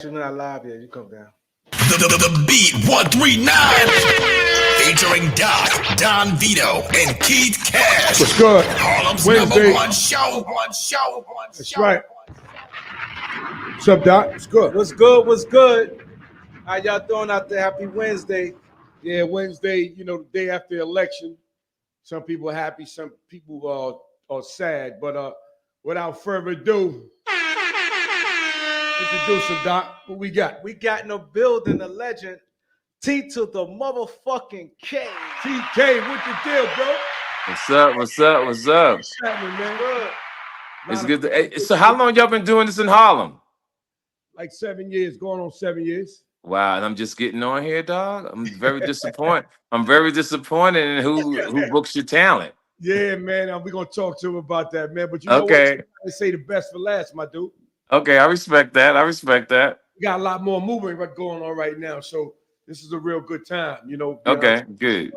You're not live yet. You come down. The Beat 139 featuring Doc, Don Vito, and Keith Cash. What's good? Harlem's Wednesday. number one show. That's right. What's up, Doc? What's good? What's good? What's good? How y'all doing out there? Happy Wednesday. Yeah, Wednesday, the day after the election. Some people are happy, some people are sad. But without further ado, introduce him, Doc. What we got? We got in the building the legend, T to the motherfucking K. TK, what's the deal, bro? What's up? What's up? What's up? What's happening, man? Good. It's good. Hey, so, how long y'all been doing this in Harlem? Like 7 years, going on 7 years. Wow, and I'm just getting on here, dog. I'm very disappointed. I'm very disappointed in who books your talent. Yeah, man. We're going to talk to him about that, man. But you know Okay. what? I say the best for last, my dude. Okay, I respect that. I respect that. We got a lot more movement going on right now. So this is a real good time, Okay, good.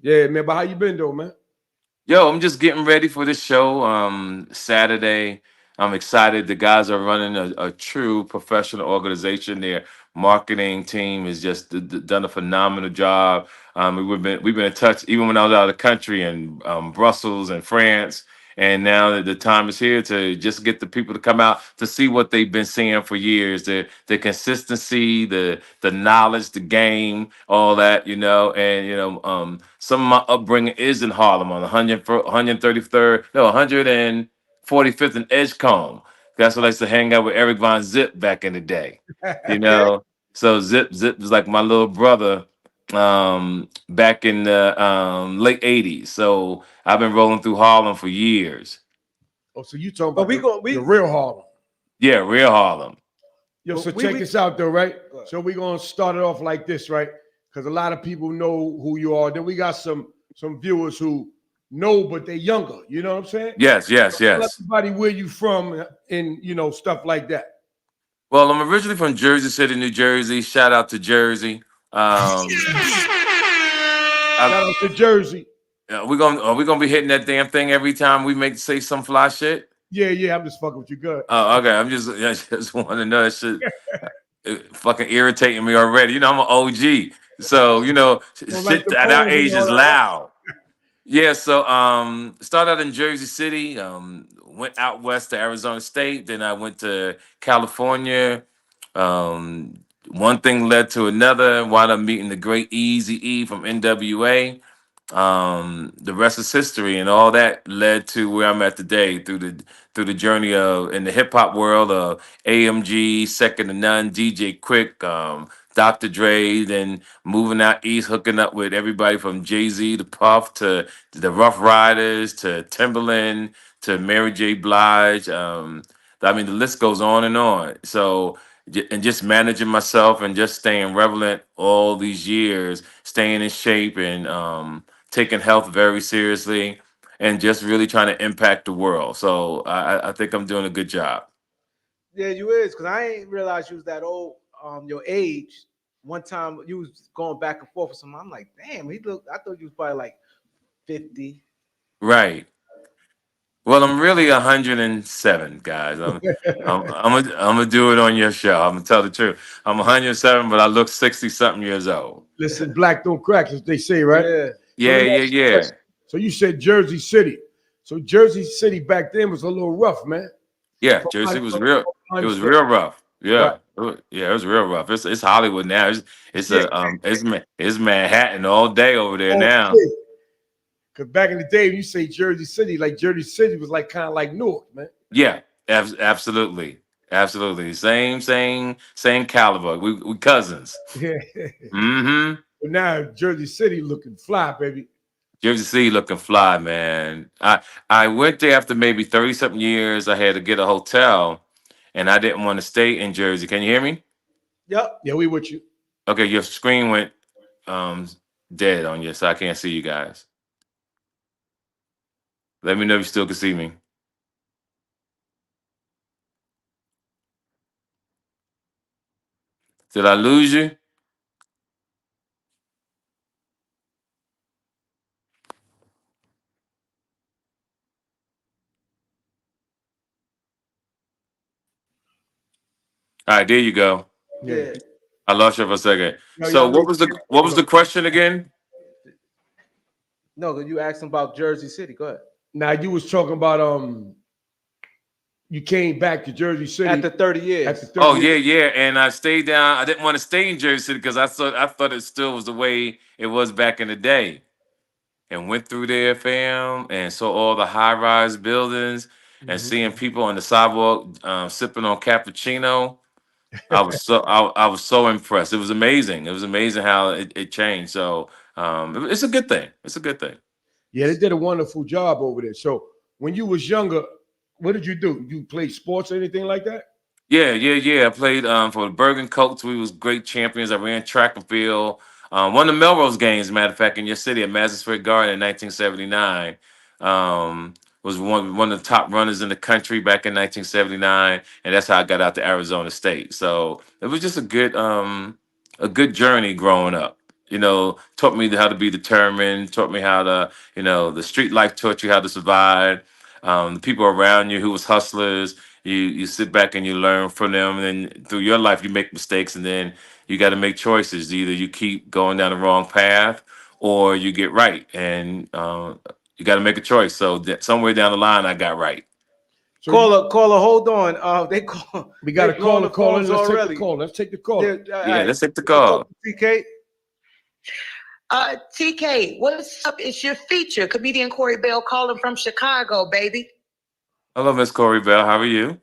Yeah, man. But how you been, though, man? Yo, I'm just getting ready for this show. Saturday. I'm excited. The guys are running a true professional organization. Their marketing team has just done a phenomenal job. We've been in touch even when I was out of the country in Brussels and France. And now that the time is here to just get the people to come out to see what they've been seeing for years, the consistency, the knowledge, the game, all that, And some of my upbringing is in Harlem on 133rd, no, 145th and Edgecombe. That's what I used to hang out with Eric Von Zip back in the day, So Zip was like my little brother back in the late 80s. So I've been rolling through Harlem for years. Oh, so you talking about we the real Harlem. Yeah, real Harlem. Yo, so we- check we- this out, though, right? So we're going to start it off like this, right? Because a lot of people know who you are. Then we got some viewers who know, but they're younger. You know what I'm saying? Yes. Tell everybody where you from and, stuff like that. Well, I'm originally from Jersey City, New Jersey. Shout out to Jersey. Shout out to Jersey. Are we gonna be hitting that damn thing every time we say some fly shit? Yeah, I'm just fucking with you. Good. Oh, okay. I just want to know that shit. It fucking irritating me already. I'm an OG, so shit like the at our phones age and all is that. loud. Yeah. So started out in Jersey City. Went out west to Arizona State. Then I went to California. One thing led to another. Wound up meeting the great Eazy-E from NWA. The rest is history, and all that led to where I'm at today through the journey of in the hip hop world of AMG, Second to None, DJ Quick, Dr. Dre, then moving out east, hooking up with everybody from Jay-Z to Puff to the Rough Riders to Timberland to Mary J. Blige. The list goes on and on. So and just managing myself and just staying relevant all these years, staying in shape and taking health very seriously and just really trying to impact the world. So I think I'm doing a good job. Yeah, you is, because I ain't realized you was that old, your age. One time you was going back and forth with someone. I'm like, damn, I thought you was probably like 50. Right. Well, I'm really 107, guys. I'm gonna do it on your show. I'm gonna tell the truth. I'm 107, but I look 60 something years old. Listen, black don't crack, as they say, right? Yeah. So you said Jersey City. So Jersey City back then was a little rough, man. Yeah, Jersey was real. It was real rough. Yeah, Right. it was real rough. It's Hollywood now. It's Manhattan all day over there now. Because back in the day, when you say Jersey City, like Jersey City was like kind of like Newark, man. Yeah, absolutely. Same caliber. We cousins. Yeah. Mm-hmm. But now Jersey City looking fly, baby. Jersey City looking fly, man. I went there after maybe 30 something years. I had to get a hotel, and I didn't want to stay in Jersey. Can you hear me? Yep. Yeah, we with you. Okay, your screen went dead on you, so I can't see you guys. Let me know if you still can see me. Did I lose you? All right, there you go. Yeah. I lost you for a second. No, So y'all what was the question again? No, you asked him about Jersey City. Go ahead. Now you was talking about you came back to Jersey City After 30 years. After 30 Oh years. yeah, and I stayed down. I didn't want to stay in Jersey City because I thought it still was the way it was back in the day. And went through there, fam, and saw all the high-rise buildings and seeing people on the sidewalk sipping on cappuccino. I was so impressed. It was amazing. It was amazing how it changed. So it's a good thing. It's a good thing. Yeah, they did a wonderful job over there. So when you was younger, what did you do? You play sports or anything like that? Yeah. I played for the Bergen Colts. We was great champions. I ran track and field. Won the Melrose games, matter of fact, in your city at Madison Square Garden in 1979. Was one of the top runners in the country back in 1979, and that's how I got out to Arizona State. So it was just a good journey growing up. You know, taught me how to be determined. Taught me how to, the street life taught you how to survive. The people around you who was hustlers, you sit back and you learn from them, and then through your life you make mistakes, and then you got to make choices. Either you keep going down the wrong path or you get right, and you got to make a choice. So somewhere down the line I got right. So Caller, hold on. They call. we got a caller. Let's take the call. Yeah, let's take the call. TK. TK, what's up? It's your feature, comedian Corey Bell calling from Chicago, baby. Hello, Miss Corey Bell. How are you?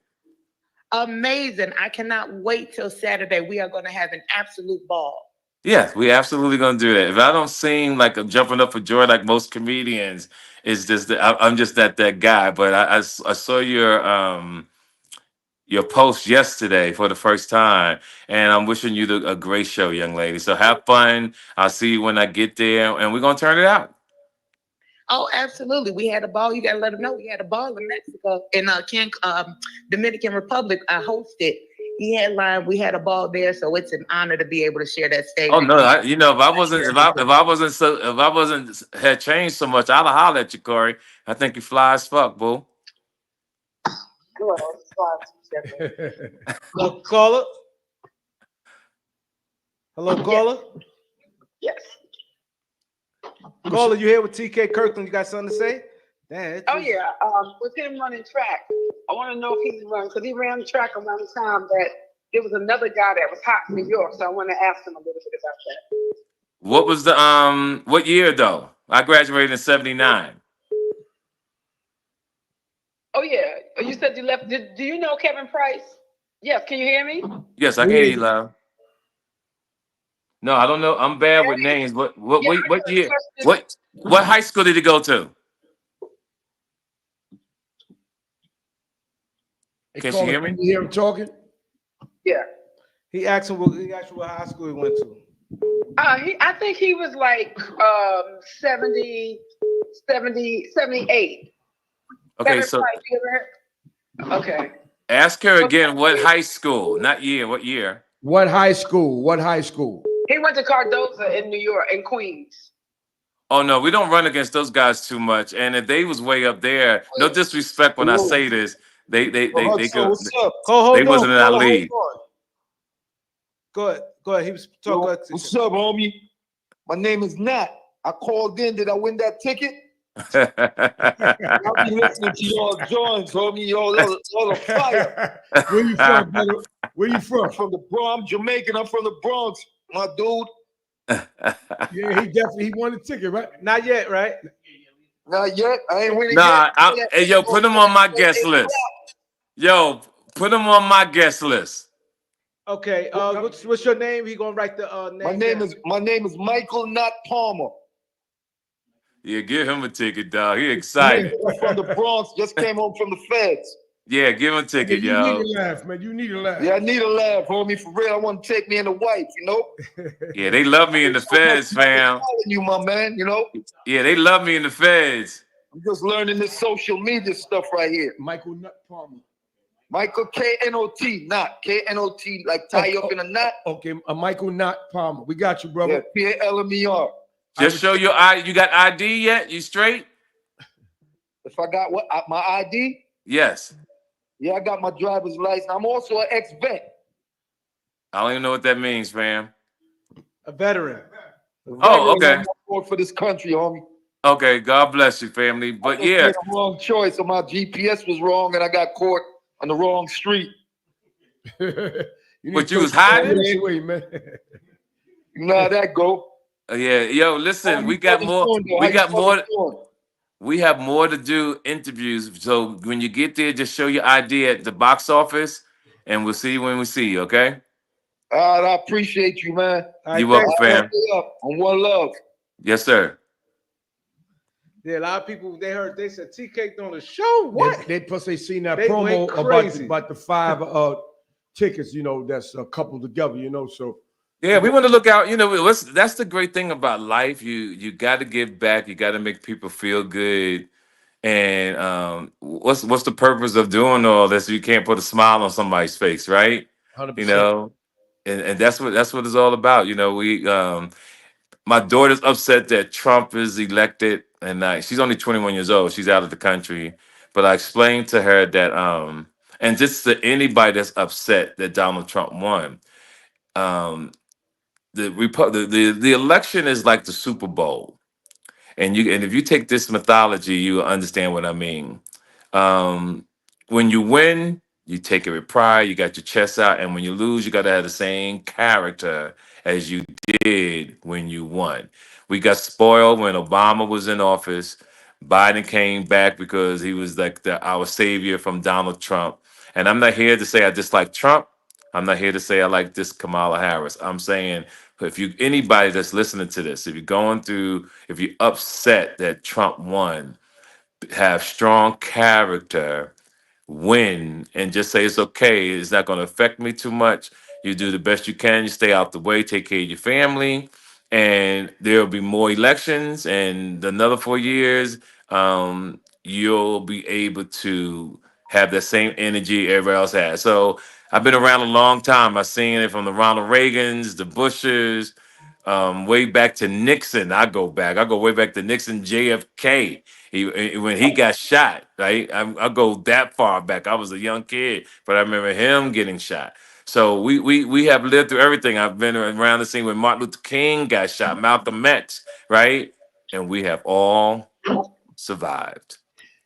Amazing. I cannot wait till Saturday. We are going to have an absolute ball. Yes, we absolutely gonna do that. If I don't seem like I'm jumping up for joy like most comedians, it's just that I'm just that guy. But I saw your post yesterday for the first time, and I'm wishing you a great show, young lady. So have fun. I'll see you when I get there, and we're gonna turn it out. Oh, absolutely. We had a ball. You got to let them know we had a ball in Mexico, in Dominican Republic. I hosted. He headlined. We had a ball there, so it's an honor to be able to share that stage. Oh no, if I wasn't had changed so much, I'd have hollered at you, Corey. I think you fly as fuck, boo. Hello, caller. Hello, caller. Yes. Caller, you here with TK Kirkland? You got something to say? Damn, Oh yeah. With him running track, I want to know if he's running because he ran track around the time that there was another guy that was hot in New York. So I want to ask him a little bit about that. What was the what year though? I graduated in '79. Oh yeah. You said you left. Do you know Kevin Price? Yes. Can you hear me? Yes, I can hear you loud. No, I don't know. I'm bad with names. What year? What high school did you go to? Can she hear me? Can you hear him talking? Yeah. He asked him what high school he went to. I think he was like 70, 78. Okay, so okay. ask her again. What high school? Not year. What year? What high school? What high school? He went to Cardozo in New York, in Queens. Oh no, we don't run against those guys too much. And if they was way up there, no disrespect when I say this, they could. What's up? Hold they on, wasn't in our league. Go ahead. He was talking. What's up, homie? My name is Nat. I called in. Did I win that ticket? I'll be listening to y'all joints, homie. Y'all the fire. Where you from, brother? Where you from? I'm from the Bronx. I'm Jamaican. I'm from the Bronx, my dude. Yeah, he won the ticket, right? Not yet, right? Not yet. I ain't winning Nah, yet. hey, yo, put him on my guest list. Yo, put him on my guest list. Okay. What's your name? He gonna write the name. My name is Michael Nat Palmer. Yeah, give him a ticket, dog. He excited. I'm from the Bronx. Just came home from the feds. Yeah, give him a ticket, You yo. need a laugh, man. You need a laugh. Yeah, I need a laugh, homie. For real, I want to take me and the wife, you know? Yeah, they love me in the feds, fam. You, my man, you know? Yeah, they love me in the feds. I'm just learning this social media stuff right here. Michael Nut Palmer. Michael K-N-O-T, not K-N-O-T, like tie up in a knot. Okay, Michael Nut Palmer. We got you, brother. Yeah, P-A-L-M-E-R. Just show your ID. You got ID yet? You straight? If I got my ID? Yes. Yeah, I got my driver's license. I'm also an ex-vet. I don't even know what that means, fam. A veteran. Oh, okay. For this country, homie. Okay, God bless you, family. But I just yeah, made a wrong choice, so my GPS was wrong, and I got caught on the wrong street. but you was hiding? Way, man. Nah, that go. Yeah, yo, listen, we got more. We got more. We have more to do interviews. So when you get there, just show your ID at the box office, and we'll see you when we see you. Okay? All right, I appreciate you, man. You're welcome, fam. On one love. Yes, sir. Yeah, a lot of people they said TK doing a show. What? They plus they seen that They promo went crazy. about the 5 tickets, you know, that's coupled together, you know. So yeah, we want to look out. You know, that's the great thing about life. You got to give back. You got to make people feel good. And what's the purpose of doing all this? You can't put a smile on somebody's face, right? 100%. You know, and that's what it's all about. You know, we my daughter's upset that Trump is elected, and she's only 21 years old. She's out of the country, but I explained to her that and just to anybody that's upset that Donald Trump won. The election is like the Super Bowl, and if you take this mythology, you understand what I mean. When you win, you take it with pride. You got your chest out, and when you lose, you got to have the same character as you did when you won. We got spoiled when Obama was in office. Biden came back because he was like our savior from Donald Trump. And I'm not here to say I dislike Trump. I'm not here to say I like this Kamala Harris. I'm saying if anybody that's listening to this, if you're upset that Trump won, have strong character, win, and just say it's okay. It's not going to affect me too much. You do the best you can. You stay out the way. Take care of your family, and there will be more elections. And another 4 years, you'll be able to have that same energy everybody else has. So I've been around a long time. I've seen it from the Ronald Reagans, the Bushes, way back to Nixon. I go way back to Nixon, JFK. When he got shot, right? I go that far back. I was a young kid, but I remember him getting shot. So we have lived through everything. I've been around the scene when Martin Luther King got shot, Malcolm X, right? And we have all survived.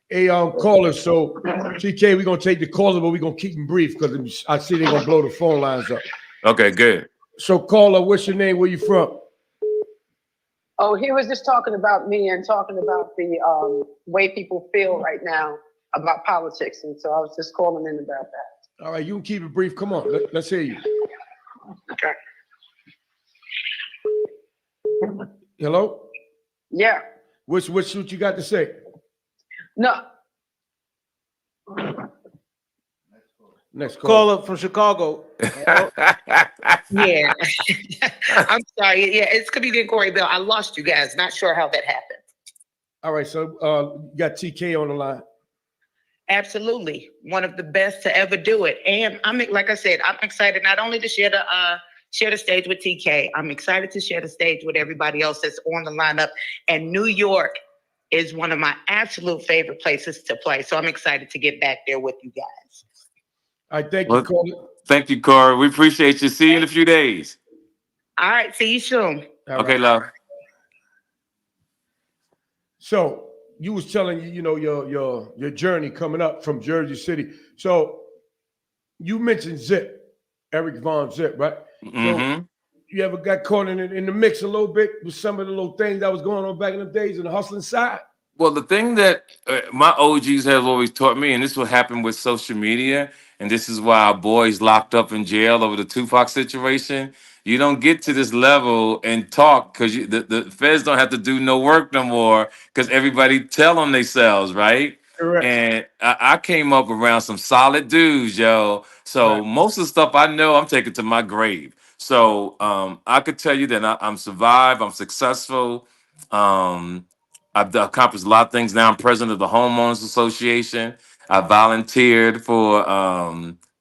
Hey, caller. So TK, we're gonna take the caller, but we're gonna keep them brief because I see they're gonna blow the phone lines up. Okay, good. So caller, what's your name? Where you from? Oh, he was just talking about me and talking about the way people feel right now about politics. And so I was just calling in about that. All right, you can keep it brief. Come on, let's hear you. Okay. Hello? Yeah. What you got to say? No. Next caller from Chicago. Yeah. I'm sorry. Yeah, it's comedian Corey Bell. I lost you guys. Not sure how that happened. All right, so you got TK on the line. Absolutely. One of the best to ever do it. And like I said, I'm excited not only to share the stage with TK, I'm excited to share the stage with everybody else that's on the lineup. And New York is one of my absolute favorite places to play. So I'm excited to get back there with you guys. All right, thank you, Corey. Thank you, Corey. We appreciate you. See you in a few days. All right, see you soon. Okay, love. So you was telling you know your journey coming up from Jersey City. So you mentioned Zip, Eric Von Zip, right? Mm-hmm. So you ever got caught in the mix a little bit with some of the little things that was going on back in the days in the hustling side? Well, the thing that my OGs have always taught me, and this will happen with social media, and this is why our boys locked up in jail over the Tupac situation. You don't get to this level and talk because the feds don't have to do no work no more because everybody tell them themselves, right? Correct. And I came up around some solid dudes, yo. So most of the stuff I know, I'm taking to my grave. So I could tell you that I'm survived. I'm successful. I've accomplished a lot of things now. I'm president of the Homeowners Association. I volunteered for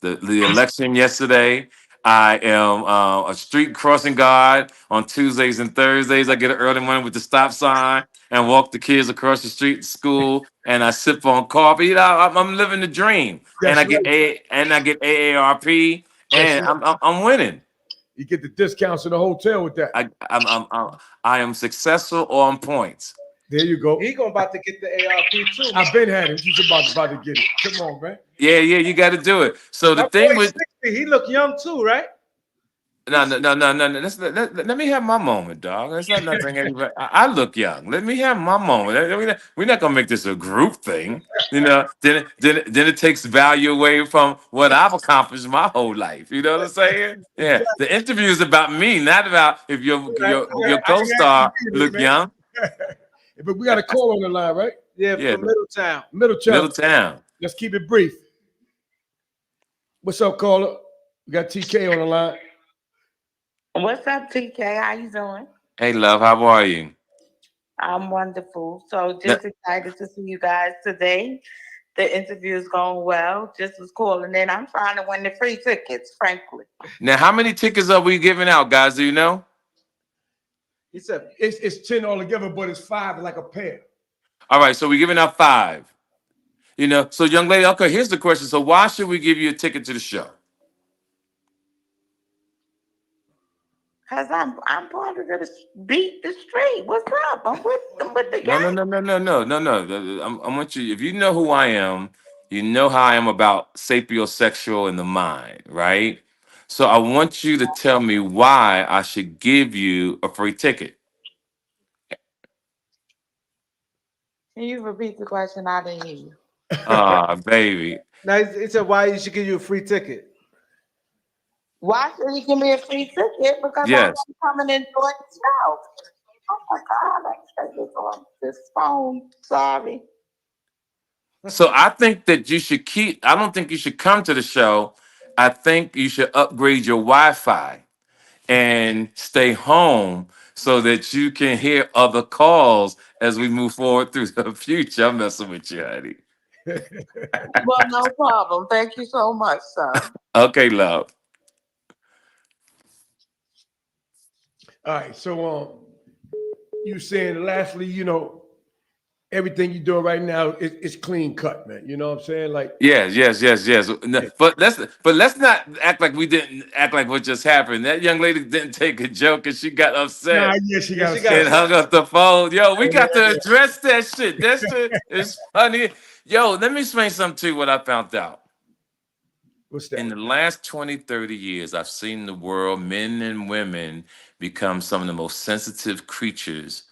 the election yesterday. I am a street crossing guard on Tuesdays and Thursdays. I get an early morning with the stop sign and walk the kids across the street to school. And I sip on coffee. You know, I'm living the dream. That's and I get AARP, and I'm winning. You get the discounts in the hotel with that. I am successful on points. There you go. He going about to get the ARP too. I've been had it. He's about to get it. Come on, man. Yeah, you got to do it. So the My thing boy with 60, he look young too, right? no. Let me have my moment, dog. That's not nothing. I look young. Let me have my moment. We're not gonna make this a group thing, you know. Then it takes value away from what I've accomplished my whole life. You know what I'm saying? Yeah. The interview is about me, not about if your co-star look young. But we got a call on the line, right? Yeah, from Middletown. Middletown. Let's keep it brief. What's up, caller? We got TK on the line. What's up, TK? How you doing? Hey, love. How are you? I'm wonderful. So just excited to see you guys today. The interview is going well. Just was calling in. I'm trying to win the free tickets, frankly. Now, how many tickets are we giving out, guys? Do you know? He said it's 10 altogether, but it's 5 like a pair. All right, so we're giving out 5. You know, so young lady, okay, here's the question. So why should we give you a ticket to the show? Cause I'm part of the beat the street. What's up? I'm with the gang. No. I want you, if you know who I am, you know how I am about sapiosexual in the mind, right? So I want you to tell me why I should give you a free ticket. Can you repeat the question? I didn't hear you. Baby. now he said why he should give you a free ticket. Why should he give me a free ticket? Because Yes. I'm coming and enjoy the show. Oh my God, I can't get on this phone. Sorry. So I think that you should I don't think you should come to the show. I think you should upgrade your Wi-Fi and stay home so that you can hear other calls as we move forward through the future. I'm messing with you, honey. Well, no problem. Thank you so much, sir. Okay, love. All right, so you saying lastly, you know, everything you're doing right now is clean cut, man. You know what I'm saying? Like Yes. No, but let's not act like we didn't act like what just happened. That young lady didn't take a joke and she got upset. she got And hung up the phone. Yo, we got to address that shit. That shit is funny. Yo, let me explain something to you what I found out. What's that? In the last 20, 30 years, I've seen the world, men and women, become some of the most sensitive creatures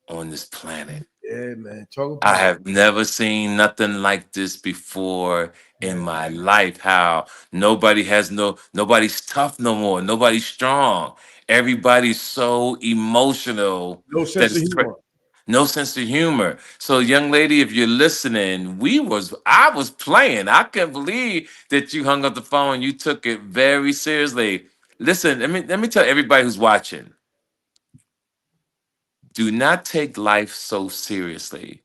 on this planet. Yeah, man. Talk about I have never seen nothing like this before in my life. How nobody's tough no more. Nobody's strong. Everybody's so emotional. no sense of humor. No sense of humor. So, young lady, if you're listening, I was playing. I can't believe that you hung up the phone. You took it very seriously. Listen, let me tell everybody who's watching. Do not take life so seriously,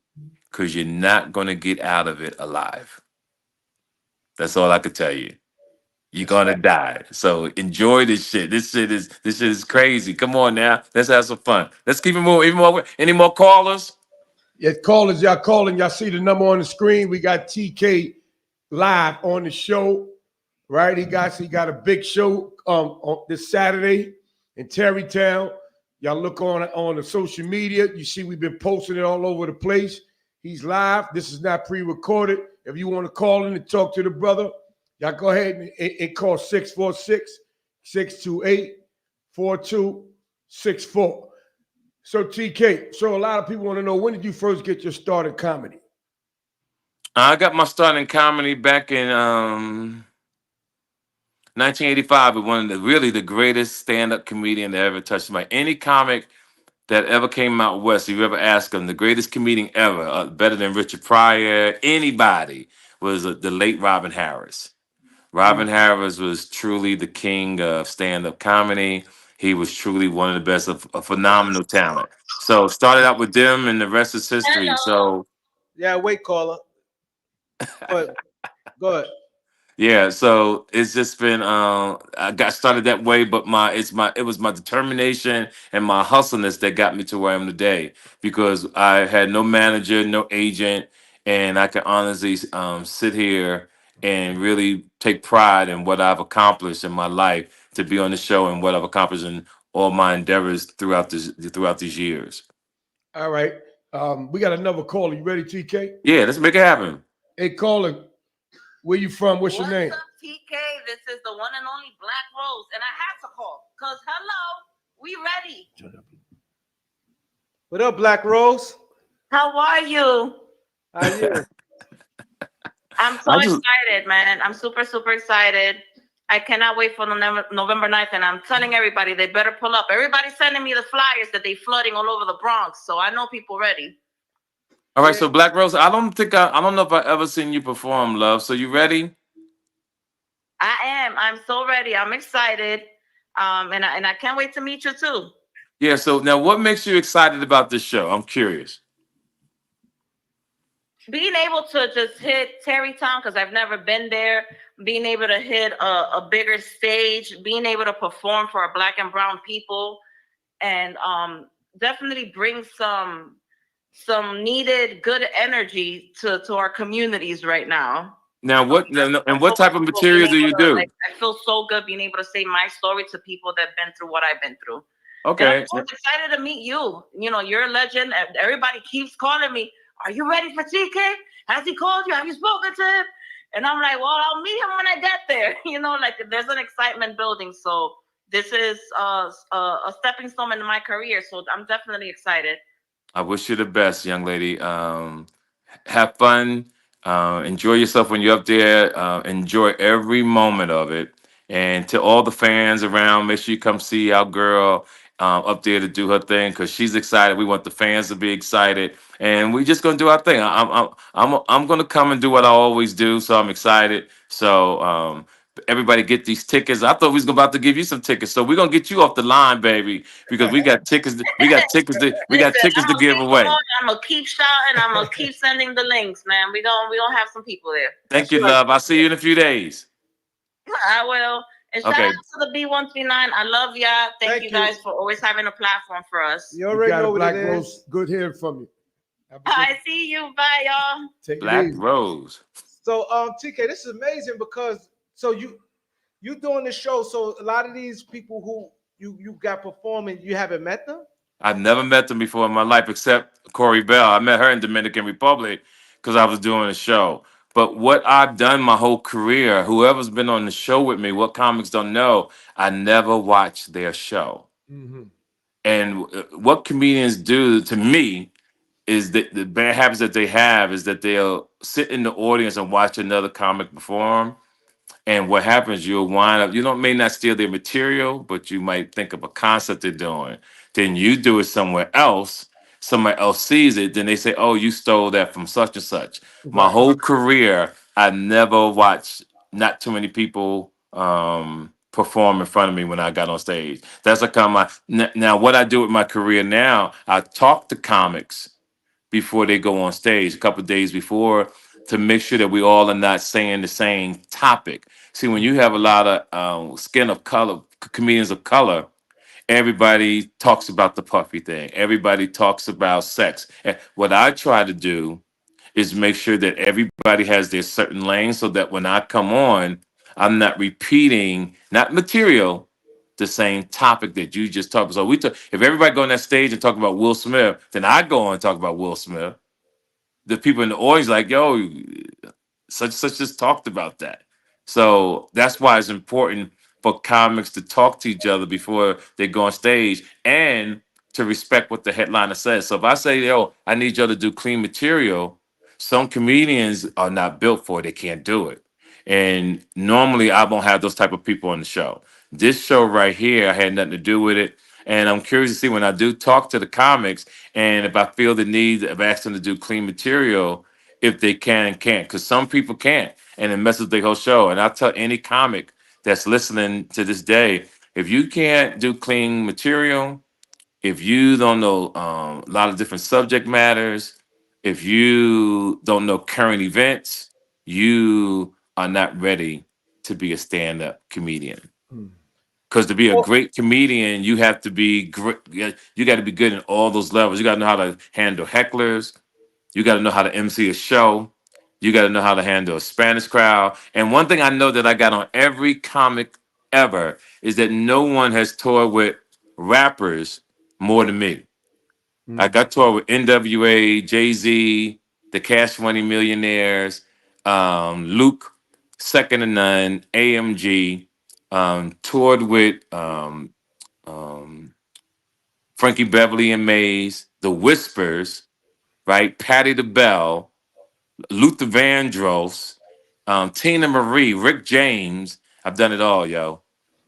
because you're not going to get out of it alive. That's all I could tell you. You're going to die. So enjoy this shit. This shit is crazy. Come on now. Let's have some fun. Let's keep it moving. Any more callers? Yeah, callers, y'all calling. Y'all see the number on the screen. We got TK live on the show, right? He got a big show on this Saturday in Terrytown. Y'all look on the social media. You see we've been posting it all over the place. He's live. This is not pre-recorded. If you want to call in and talk to the brother, y'all go ahead and call 646-628-4264. So TK, so a lot of people want to know, when did you first get your start in comedy? I got my start in comedy back in 1985 with one of the greatest stand-up comedian that ever touched my. Any comic that ever came out west, if you ever ask them, the greatest comedian ever, better than Richard Pryor, anybody, was the late Robin Harris. Robin Harris was truly the king of stand-up comedy. He was truly one of the best, of phenomenal talent. So started out with them, and the rest is history. So yeah, wait, caller. Go ahead. Yeah, so it's just been I got started that way, but it was my determination and my hustleness that got me to where I am today, because I had no manager, no agent, and I can honestly sit here and really take pride in what I've accomplished in my life to be on the show and what I've accomplished in all my endeavors throughout these years. All right. We got another caller. You ready, TK? Yeah, let's make it happen. Hey, caller, where you from? What's your name? What's up, TK? This is the one and only Black Rose, and I had to call because hello, we ready. What up, Black Rose? How are you? How you? I'm so excited, man. I'm super excited. I cannot wait for November 9th, and I'm telling everybody they better pull up. Everybody's sending me the flyers that they flooding all over the Bronx, so I know people ready. All right, so Black Rose, I don't know if I ever seen you perform, love. So you ready? I am. I'm so ready. I'm excited, and I can't wait to meet you too. Yeah. So now, what makes you excited about this show? I'm curious. Being able to just hit Terrytown, because I've never been there, being able to hit a bigger stage, being able to perform for our Black and brown people, and definitely bring some needed good energy to our communities right now. Now, what type of material do you do? Like, I feel so good being able to say my story to people that have been through what I've been through. Okay. And I'm so excited to meet you. You know, you're a legend. Everybody keeps calling me. Are you ready for TK? Has he called you? Have you spoken to him? And I'm like, well, I'll meet him when I get there. You know, like there's an excitement building. So this is a stepping stone in my career. So I'm definitely excited. I wish you the best, young lady. Have fun. Enjoy yourself when you're up there. Enjoy every moment of it. And to all the fans around, make sure you come see our girl up there to do her thing because she's excited. We want the fans to be excited, and we're just gonna do our thing. I'm gonna come and do what I always do, so I'm excited. So everybody get these tickets. I thought we was about to give you some tickets, so we're gonna get you off the line, baby, because we got tickets. We got tickets to give away. I'm gonna keep shouting. I'm gonna keep sending the links, man. We gonna have some people there. Thank you, love. I'll see you in a few days. I will. And shout out to the B139. I love y'all. Thank you guys for always having a platform for us. You already know what Black it is. Rose. Good hearing from you. I see you. Bye, y'all. Take Black Rose. So TK, this is amazing because so you doing the show. So a lot of these people who you got performing, you haven't met them? I've never met them before in my life except Corey Bell. I met her in Dominican Republic because I was doing a show. But what I've done my whole career, whoever's been on the show with me, what comics don't know, I never watched their show. Mm-hmm. And what comedians do to me is that the bad habits that they have is that they'll sit in the audience and watch another comic perform. And what happens, you'll wind up, may not steal their material, but you might think of a concept they're doing. Then you do it somewhere else. Somebody else sees it. Then they say, oh, you stole that from such and such. Right. My whole career, I never watched not too many people perform in front of me when I got on stage. That's like now what I do with my career now, I talk to comics before they go on stage a couple of days before to make sure that we all are not saying the same topic. See, when you have a lot of skin of color, comedians of color, everybody talks about the puffy thing. Everybody talks about sex. And what I try to do is make sure that everybody has their certain lane so that when I come on, I'm not repeating, not material, the same topic that you just talked about. So if everybody go on that stage and talk about Will Smith, then I go on and talk about Will Smith. The people in the audience like, yo, such just talked about that. So that's why it's important for comics to talk to each other before they go on stage and to respect what the headliner says. So if I say, yo, I need y'all to do clean material, some comedians are not built for it. They can't do it. And normally I won't have those type of people on the show. This show right here, I had nothing to do with it. And I'm curious to see when I do talk to the comics and if I feel the need of asking them to do clean material, if they can and can't. Because some people can't. And it messes the whole show. And I tell any comic that's listening to this day, if you can't do clean material, if you don't know a lot of different subject matters, if you don't know current events, you are not ready to be a stand-up comedian. Because to be a great comedian, you have to be great. You got to be good in all those levels. You got to know how to handle hecklers. You got to know how to MC a show. You got to know how to handle a Spanish crowd. And one thing I know that I got on every comic ever is that no one has toured with rappers more than me. I got toured with NWA, Jay-Z, the Cash Money Millionaires, Luke, Second to None, AMG, toured with Frankie Beverly and Mays, The Whispers, right? Patti LaBelle, Luther Vandross, Tina Marie, Rick James. I've done it all, yo.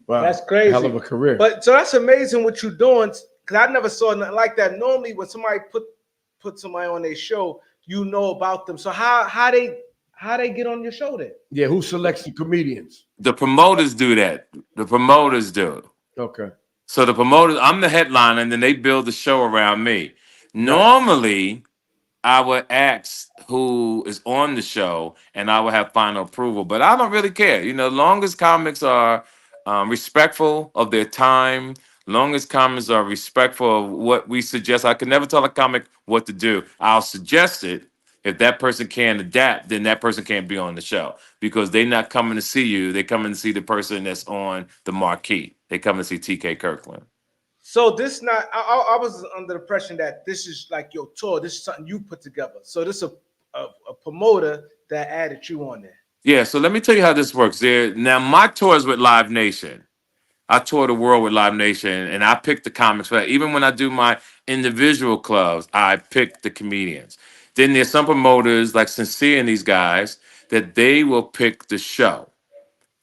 Wow. That's crazy. Hell of a career. But so that's amazing what you're doing. Cause I never saw nothing like that. Normally, when somebody put somebody on their show, you know about them. So how they get on your show then? Yeah, who selects the comedians? The promoters do that. The promoters do. Okay. So the promoters, I'm the headliner, and then they build the show around me. Normally, I would ask who is on the show, and I would have final approval. But I don't really care. You know, long as comics are respectful of their time, long as comics are respectful of what we suggest. I can never tell a comic what to do. I'll suggest it. If that person can adapt, then that person can't be on the show because they're not coming to see you. They're coming to see the person that's on the marquee. They come to see TK Kirkland. So this not I was under the impression that this is like your tour. This is something you put together. So this is a promoter that added you on there. Yeah, so let me tell you how this works. Now my tour is with Live Nation. I tour the world with Live Nation, and I pick the comics for that. Even when I do my individual clubs, I pick the comedians. Then there's some promoters like Sincere and these guys that they will pick the show.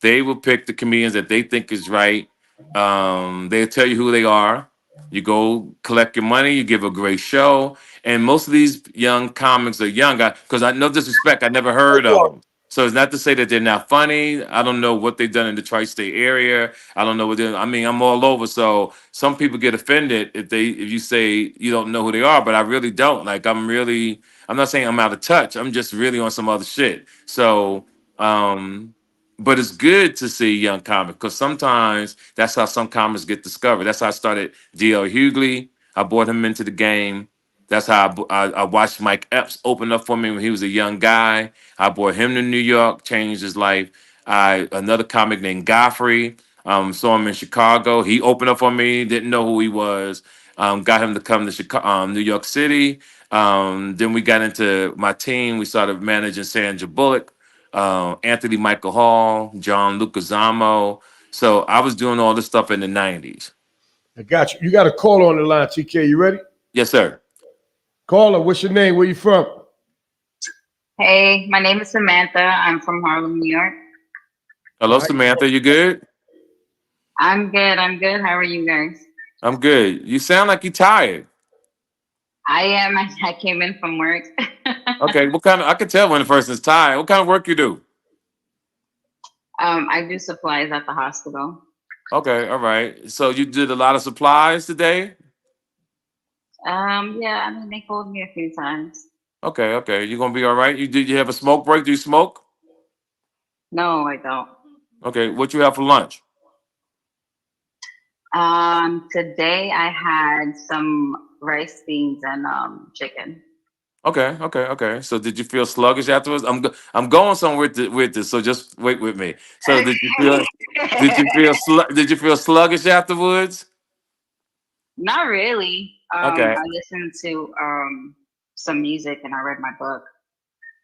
They will pick the comedians that they think is right. They'll tell you who they are. You go collect your money. You give a great show. And most of these young comics are young. Because I no disrespect, I never heard of them. So it's not to say that they're not funny. I don't know what they've done in the tri-state area. I don't know what they're. I mean, I'm all over. So some people get offended if you say you don't know who they are, but I really don't. Like I'm not saying I'm out of touch. I'm just really on some other shit. So but it's good to see young comics because sometimes that's how some comics get discovered. That's how I started D.L. Hughley. I brought him into the game. That's how I watched Mike Epps open up for me when he was a young guy. I brought him to New York, changed his life. Another comic named Godfrey, saw him in Chicago. He opened up for me, didn't know who he was. Got him to come to Chicago, New York City. Then we got into my team. We started managing Sandra Bullock, Anthony Michael Hall, John Lucasamo. So I was doing all this stuff in the 90s. I got you. You got a call on the line, TK. You ready? Yes, sir. Caller, what's your name? Where you from? Hey, my name is Samantha. I'm from Harlem, New York. Hello, Samantha. You good? I'm good. How are you guys? I'm good. You sound like you're tired. I am. I came in from work. Okay, I can tell when a person's tired. What kind of work you do? I do supplies at the hospital. Okay, all right. So you did a lot of supplies today? Yeah, I mean, they called me a few times. Okay. You gonna be all right? You have a smoke break? Do you smoke? No, I don't. Okay, what you have for lunch? Today I had some rice, beans, and chicken. Okay. So did you feel sluggish afterwards? I'm going somewhere with this, so just wait with me. So did you feel sluggish afterwards? Not really. Okay. I listened to some music and I read my book.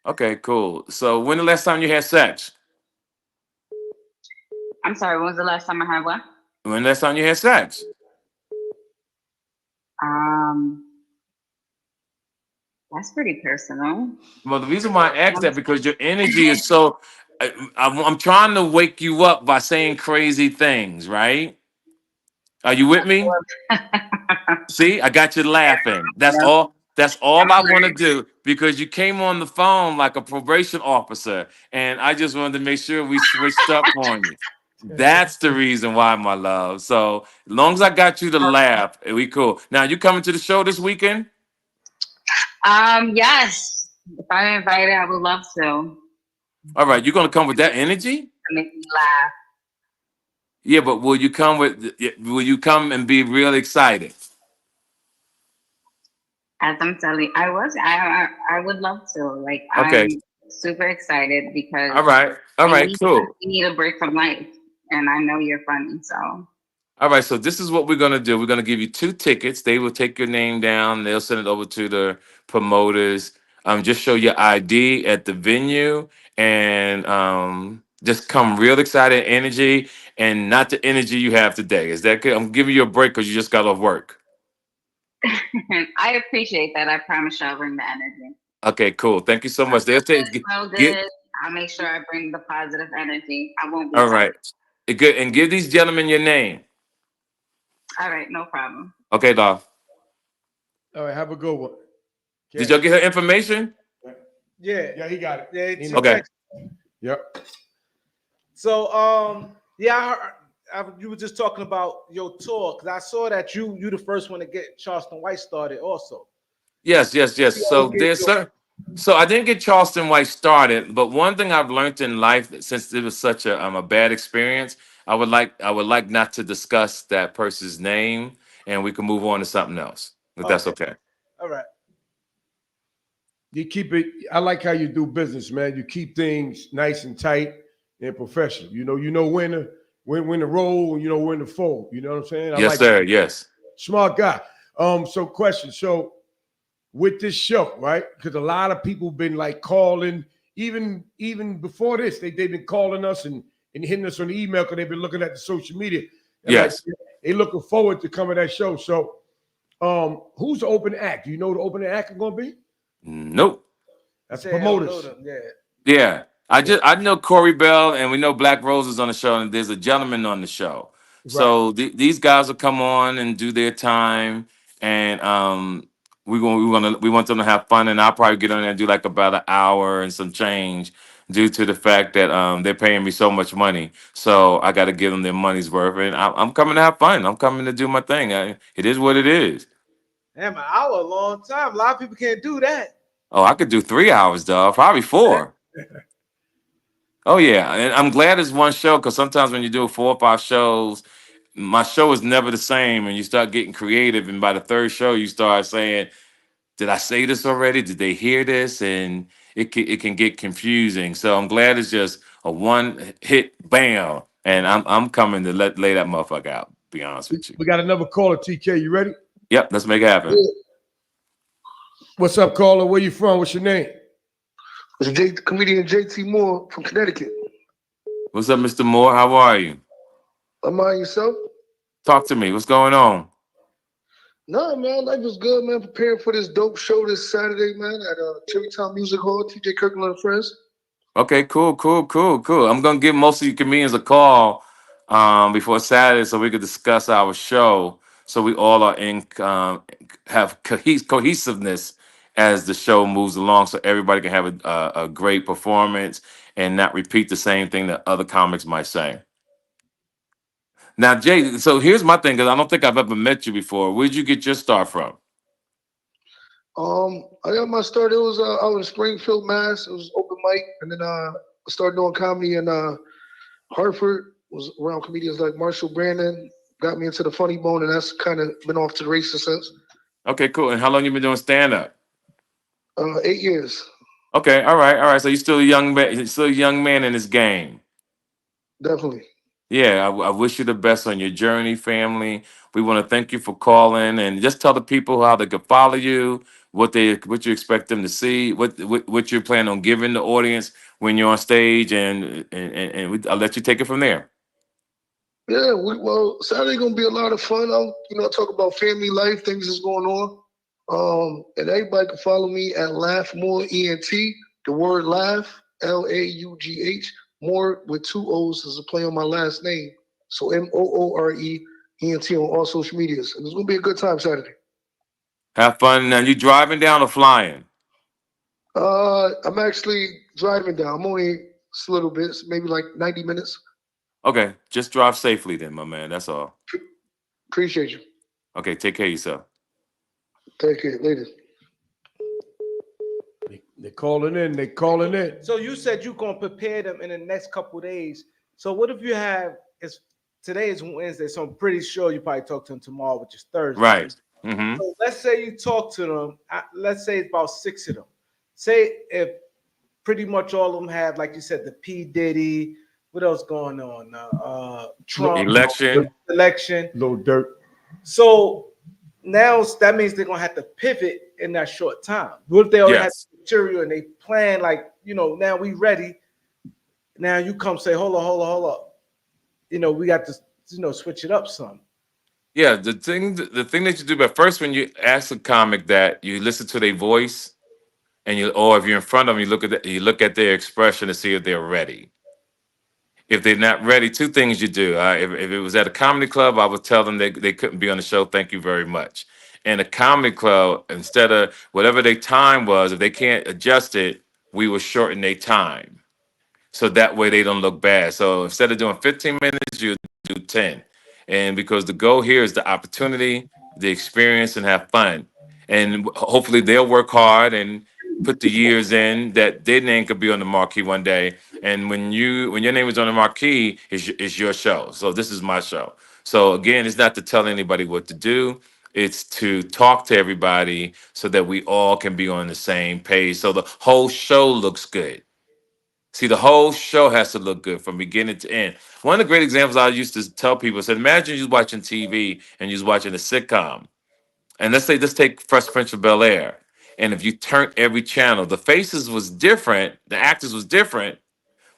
Okay, cool. So when the last time you had sex? I'm sorry, when was the last time I had what? When the last time you had sex? That's pretty personal. Well, the reason why I asked that because your energy is so. I'm trying to wake you up by saying crazy things, right? Are you with me? See, I got you laughing. That's all. That's all I want to do because you came on the phone like a probation officer, and I just wanted to make sure we switched up on you. That's the reason why, my love. So as long as I got you to laugh, we cool. Now you coming to the show this weekend? Yes. If I'm invited, I would love to. All right, you're gonna come with that energy? Make me laugh. Yeah, but will you come and be real excited? As I'm telling, I would love to. Like, okay. I'm super excited because all right, cool. We need a break from life. and I know you're funny. So All right, so this is what we're gonna do. We're gonna give you 2 tickets. They will take your name down. They'll send it over to the promoters. Just show your ID at the venue, and just come real excited energy, and not the energy you have today. Is that good? I'm giving you a break because you just got off work. I appreciate that. I promise you I'll bring the energy. Okay, cool. Thank you so much. They'll take Well, get. good. I'll make sure I bring the positive energy. I won't be. All right, good. And give these gentlemen your name. All right, no problem. Okay, dog. All right, have a good one. Did y'all get her information? Yeah, he got it. Yeah, He Okay. Yep. So yeah, you were just talking about your tour because I saw that you the first one to get Charleston White started also. Yes. So I didn't get Charleston White started, but one thing I've learned in life, since it was such a bad experience, I would like not to discuss that person's name, and we can move on to something else. If that's okay. All right. You keep it. I like how you do business, man. You keep things nice and tight and professional. You know when to roll, you know when to fold. You know what I'm saying? Yes, sir. Yes. Smart guy. So question. So with this show, right? Because a lot of people been like calling, even before this, they've been calling us and hitting us on the email because they've been looking at the social media. And Yes. like, they looking forward to coming to that show. So who's the opening act? Do you know who the opening act is gonna be? Nope. That's Yeah, promoters. Yeah. Yeah. I know Corey Bell, and we know Black Rose is on the show, and there's a gentleman on the show. So these guys will come on and do their time, and we want them to have fun, and I'll probably get on there and do like about an hour and some change, due to the fact that they're paying me so much money. So I got to give them their money's worth, and I'm coming to have fun. I'm coming to do my thing. It is what it is. Damn, an hour, a long time. A lot of people can't do that. Oh, I could do 3 hours, dog. Probably 4. Oh yeah, and I'm glad it's one show, because sometimes when you do 4 or 5 shows, my show is never the same, and you start getting creative, and by the 3rd show, you start saying, "Did I say this already? Did they hear this?" And it can get confusing. So I'm glad it's just a one hit, bam, and I'm coming to lay that motherfucker out. Be honest with you. We got another caller, TK. You ready? Yep, let's make it happen. What's up, caller? Where you from? What's your name? It's comedian JT Moore from Connecticut. What's up, Mr. Moore? How are you? Am I yourself? Talk to me. What's going on? No, man, life is good, man. Preparing for this dope show this Saturday, man, at Cherrytown Music Hall, TK Kirkland and friends. Okay, cool. I'm gonna give most of you comedians a call before Saturday, so we could discuss our show, so we all are in have cohesiveness as the show moves along, so everybody can have a great performance and not repeat the same thing that other comics might say. Now, Jay, so here's my thing, because I don't think I've ever met you before. Where'd you get your start from? I got my start. It was out in Springfield, Mass. It was open mic, and then I started doing comedy in Hartford. Was around comedians like Marshall Brandon. Got me into the funny bone, and that's kind of been off to the races since. Okay, cool. And how long you been doing stand up? 8 years. Okay, all right. So you're still a young man. You're still a young man in this game. Definitely. Yeah, I wish you the best on your journey, family. We want to thank you for calling, and just tell the people how they can follow you, what you expect them to see, what you're planning on giving the audience when you're on stage, and I'll let you take it from there. Yeah, well, Saturday gonna be a lot of fun. I'll talk about family life, things that's going on. And everybody can follow me at Laugh More ENT. The word laugh, LAUGH. More with 2 O's is a play on my last name. So MOOREENT on all social medias. And it's gonna be a good time Saturday. Have fun. Now, you driving down or flying? I'm actually driving down. I'm only a little bit, maybe like 90 minutes. Okay, just drive safely then, my man. That's all. Appreciate you. Okay, take care of yourself. Take care. Later. They calling in. So you said you're gonna prepare them in the next couple of days. So what if you have? Today is Wednesday, so I'm pretty sure you probably talk to them tomorrow, which is Thursday. Right. Mm-hmm. So let's say you talk to them. Let's say it's about 6 of them. Say if pretty much all of them have, like you said, the P Diddy, What else going on? Trump election. Little dirt. So now that means they're gonna have to pivot in that short time. What if they already have material and they plan like, now we ready. Now you come say, hold up. We got to, switch it up some. Yeah, the thing that you do, but first when you ask a comic that you listen to their voice, and or if you're in front of them, you look at their expression to see if they're ready. If they're not ready, two things you do. If it was at a comedy club, I would tell them they couldn't be on the show. Thank you very much. And a comedy club, instead of whatever their time was, if they can't adjust it, we will shorten their time. So that way they don't look bad. So instead of doing 15 minutes, you do 10. And because the goal here is the opportunity, the experience, and have fun. And hopefully they'll work hard and put the years in that their name could be on the marquee one day. And when your name is on the marquee, it's your show. So this is my show. So again, it's not to tell anybody what to do. It's to talk to everybody so that we all can be on the same page. So the whole show looks good. See, the whole show has to look good from beginning to end. One of the great examples I used to tell people is, imagine you're watching TV and you're watching a sitcom. And let's take Fresh Prince of Bel-Air. And if you turned every channel, the faces was different, the actors was different,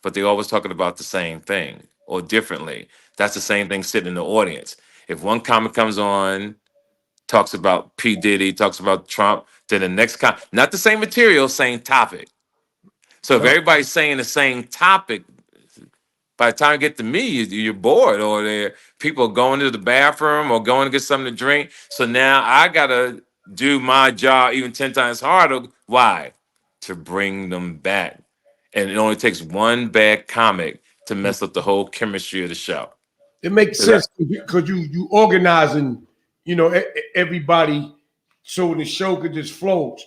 but they always talking about the same thing or differently. That's the same thing sitting in the audience. If one comic comes on, talks about P. Diddy, talks about Trump, then the next not the same material, same topic. So if everybody's saying the same topic, by the time you get to me, you're bored, or people going to the bathroom or going to get something to drink. So now I got to do my job even 10 times harder. Why? To bring them back. And it only takes one bad comic to mess up the whole chemistry of the show. It makes sense because you organizing, everybody so the show could just float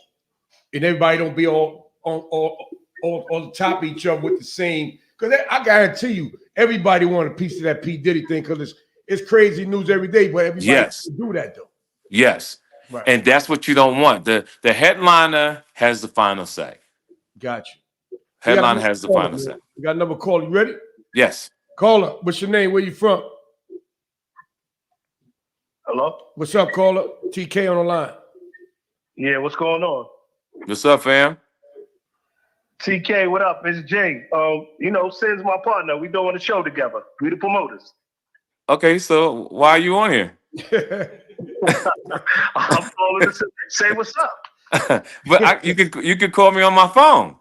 and everybody don't be all on the top of each other with the same. Because I guarantee you, everybody want a piece of that P. Diddy thing because it's crazy news every day, but everybody do that though. Yes. Right. And that's what you don't want. The headliner has the final say. Got you. Headliner has the final say. We got another call. You ready? Yes. Caller, what's your name? Where you from? Hello? What's up, caller? TK on the line. Yeah, what's going on? What's up, fam? TK, what up? It's Jay. Sid's my partner. We doing a show together. We the promoters. Okay, so why are you on here? I'm calling to say what's up. But you could call me on my phone.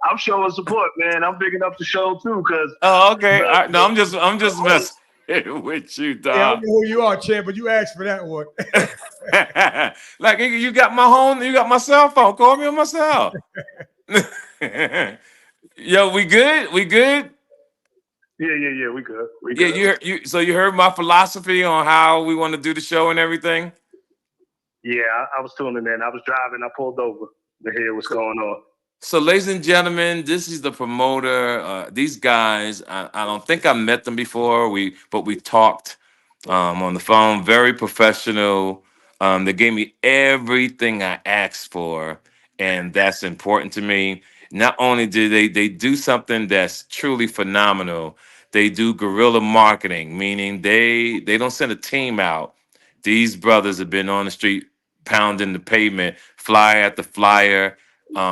I'm showing support, man. I'm bigging up the show too, cause. Oh, okay. No, I'm just messing with you, dog. Yeah, I don't know who you are, Chad, but you asked for that one. Like you got my cell phone. Call me on my cell. Yo, we good? We good? Yeah, we good. Yeah, so you heard my philosophy on how we want to do the show and everything? Yeah, I was tuning in. I was driving. I pulled over to hear what's going on. So, ladies and gentlemen, this is the promoter. These guys, I don't think I met them before. But we talked on the phone. Very professional. They gave me everything I asked for, and that's important to me. Not only do they do something that's truly phenomenal, they do guerrilla marketing, meaning they don't send a team out. These brothers have been on the street pounding the pavement, flyer after flyer,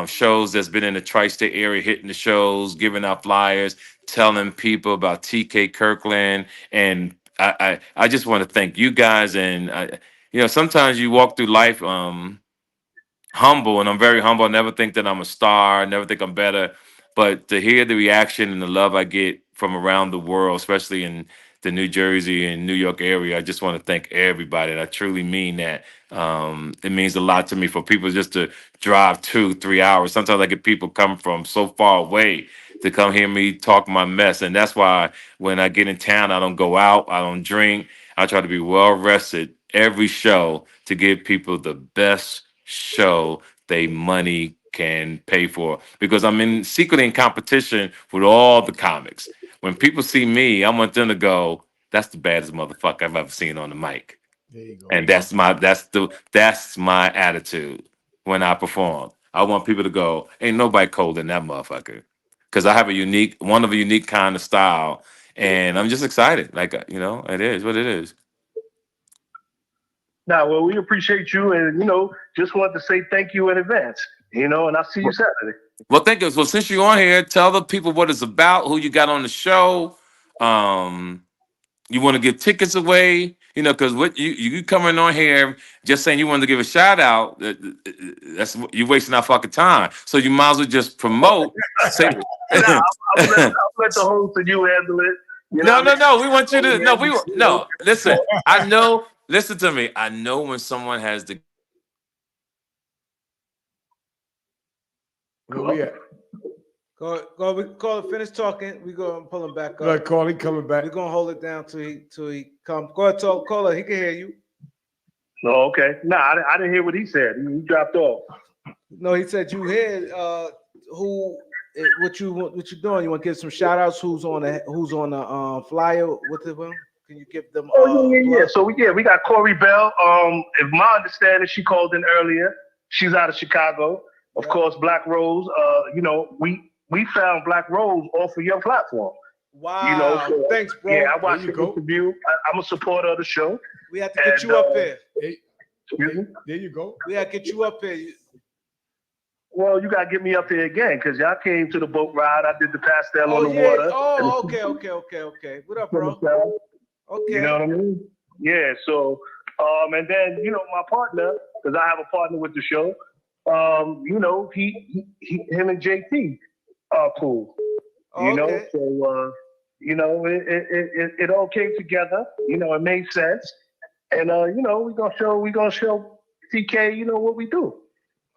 shows that's been in the tri-state area, hitting the shows, giving out flyers, telling people about TK Kirkland. And I just want to thank you guys. And sometimes you walk through life humble, and I'm very humble. I never think that I'm a star. I never think I'm better. But to hear the reaction and the love I get from around the world, especially in the New Jersey and New York area, I just want to thank everybody. And I truly mean that. It means a lot to me for people just to drive 2-3 hours. Sometimes I get people come from so far away to come hear me talk my mess. And that's why when I get in town, I don't go out, I don't drink. I try to be well rested every show to give people the best show they money can pay for, because I'm secretly in competition with all the comics. When people see me, I want them to go, that's the baddest motherfucker I've ever seen on the mic. There you go. And that's my attitude when I perform. I want people to go, ain't nobody cold in that motherfucker. Because I have a unique kind of style. And I'm just excited. Like, you know, it is what it is. Nah, well, we appreciate you, and just wanted to say thank you in advance. And I'll see you Saturday. Well, thank you. Well, since you're on here, tell the people what it's about, who you got on the show. You want to give tickets away, because what you coming on here just saying you want to give a shout out, that's you wasting our fucking time. So you might as well just promote. Say, I'll let the host and you handle it. No. We want you to listen. I know. Listen to me. I know when someone has the. Where we at? Go. Finish talking. We gonna pull him back up. Like Carly coming back. We're gonna hold it down till he come. Go ahead, talk. Caller, he can hear you. Oh, okay. Nah, I didn't hear what he said. He dropped off. No, he said you heard what you doing. You want to give some shout outs? Who's on the flyer with them? Can you give them? Yeah. So we got Corey Bell. If my understanding, she called in earlier. She's out of Chicago. Of course, Black Rose. We found Black Rose off of your platform. Wow. So, thanks, bro. Yeah, I watched the interview. I'm a supporter of the show. We have to get you up here. There you go. We have to get you up here. Well, you got to get me up here again because y'all came to the boat ride. I did the pastel on the water. Oh, okay. What up, bro? Okay. You know what I mean? Yeah. So, and then my partner, because I have a partner with the show. Him and JT are cool. Okay. So it all came together. It made sense, and we gonna show TK what we do.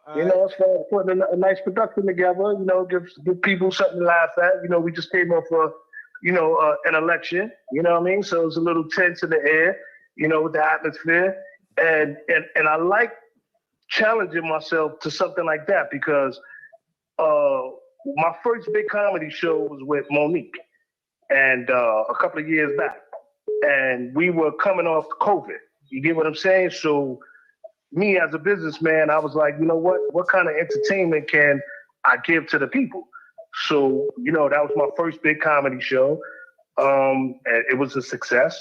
As far as putting a nice production together, give people something to laugh at. We just came off an election, you know what I mean? So it's a little tense in the air, with the atmosphere. And I like challenging myself to something like that because my first big comedy show was with Monique and a couple of years back. And we were coming off COVID. You get what I'm saying? So me as a businessman, I was like, what kind of entertainment can I give to the people? So, that was my first big comedy show. And it was a success.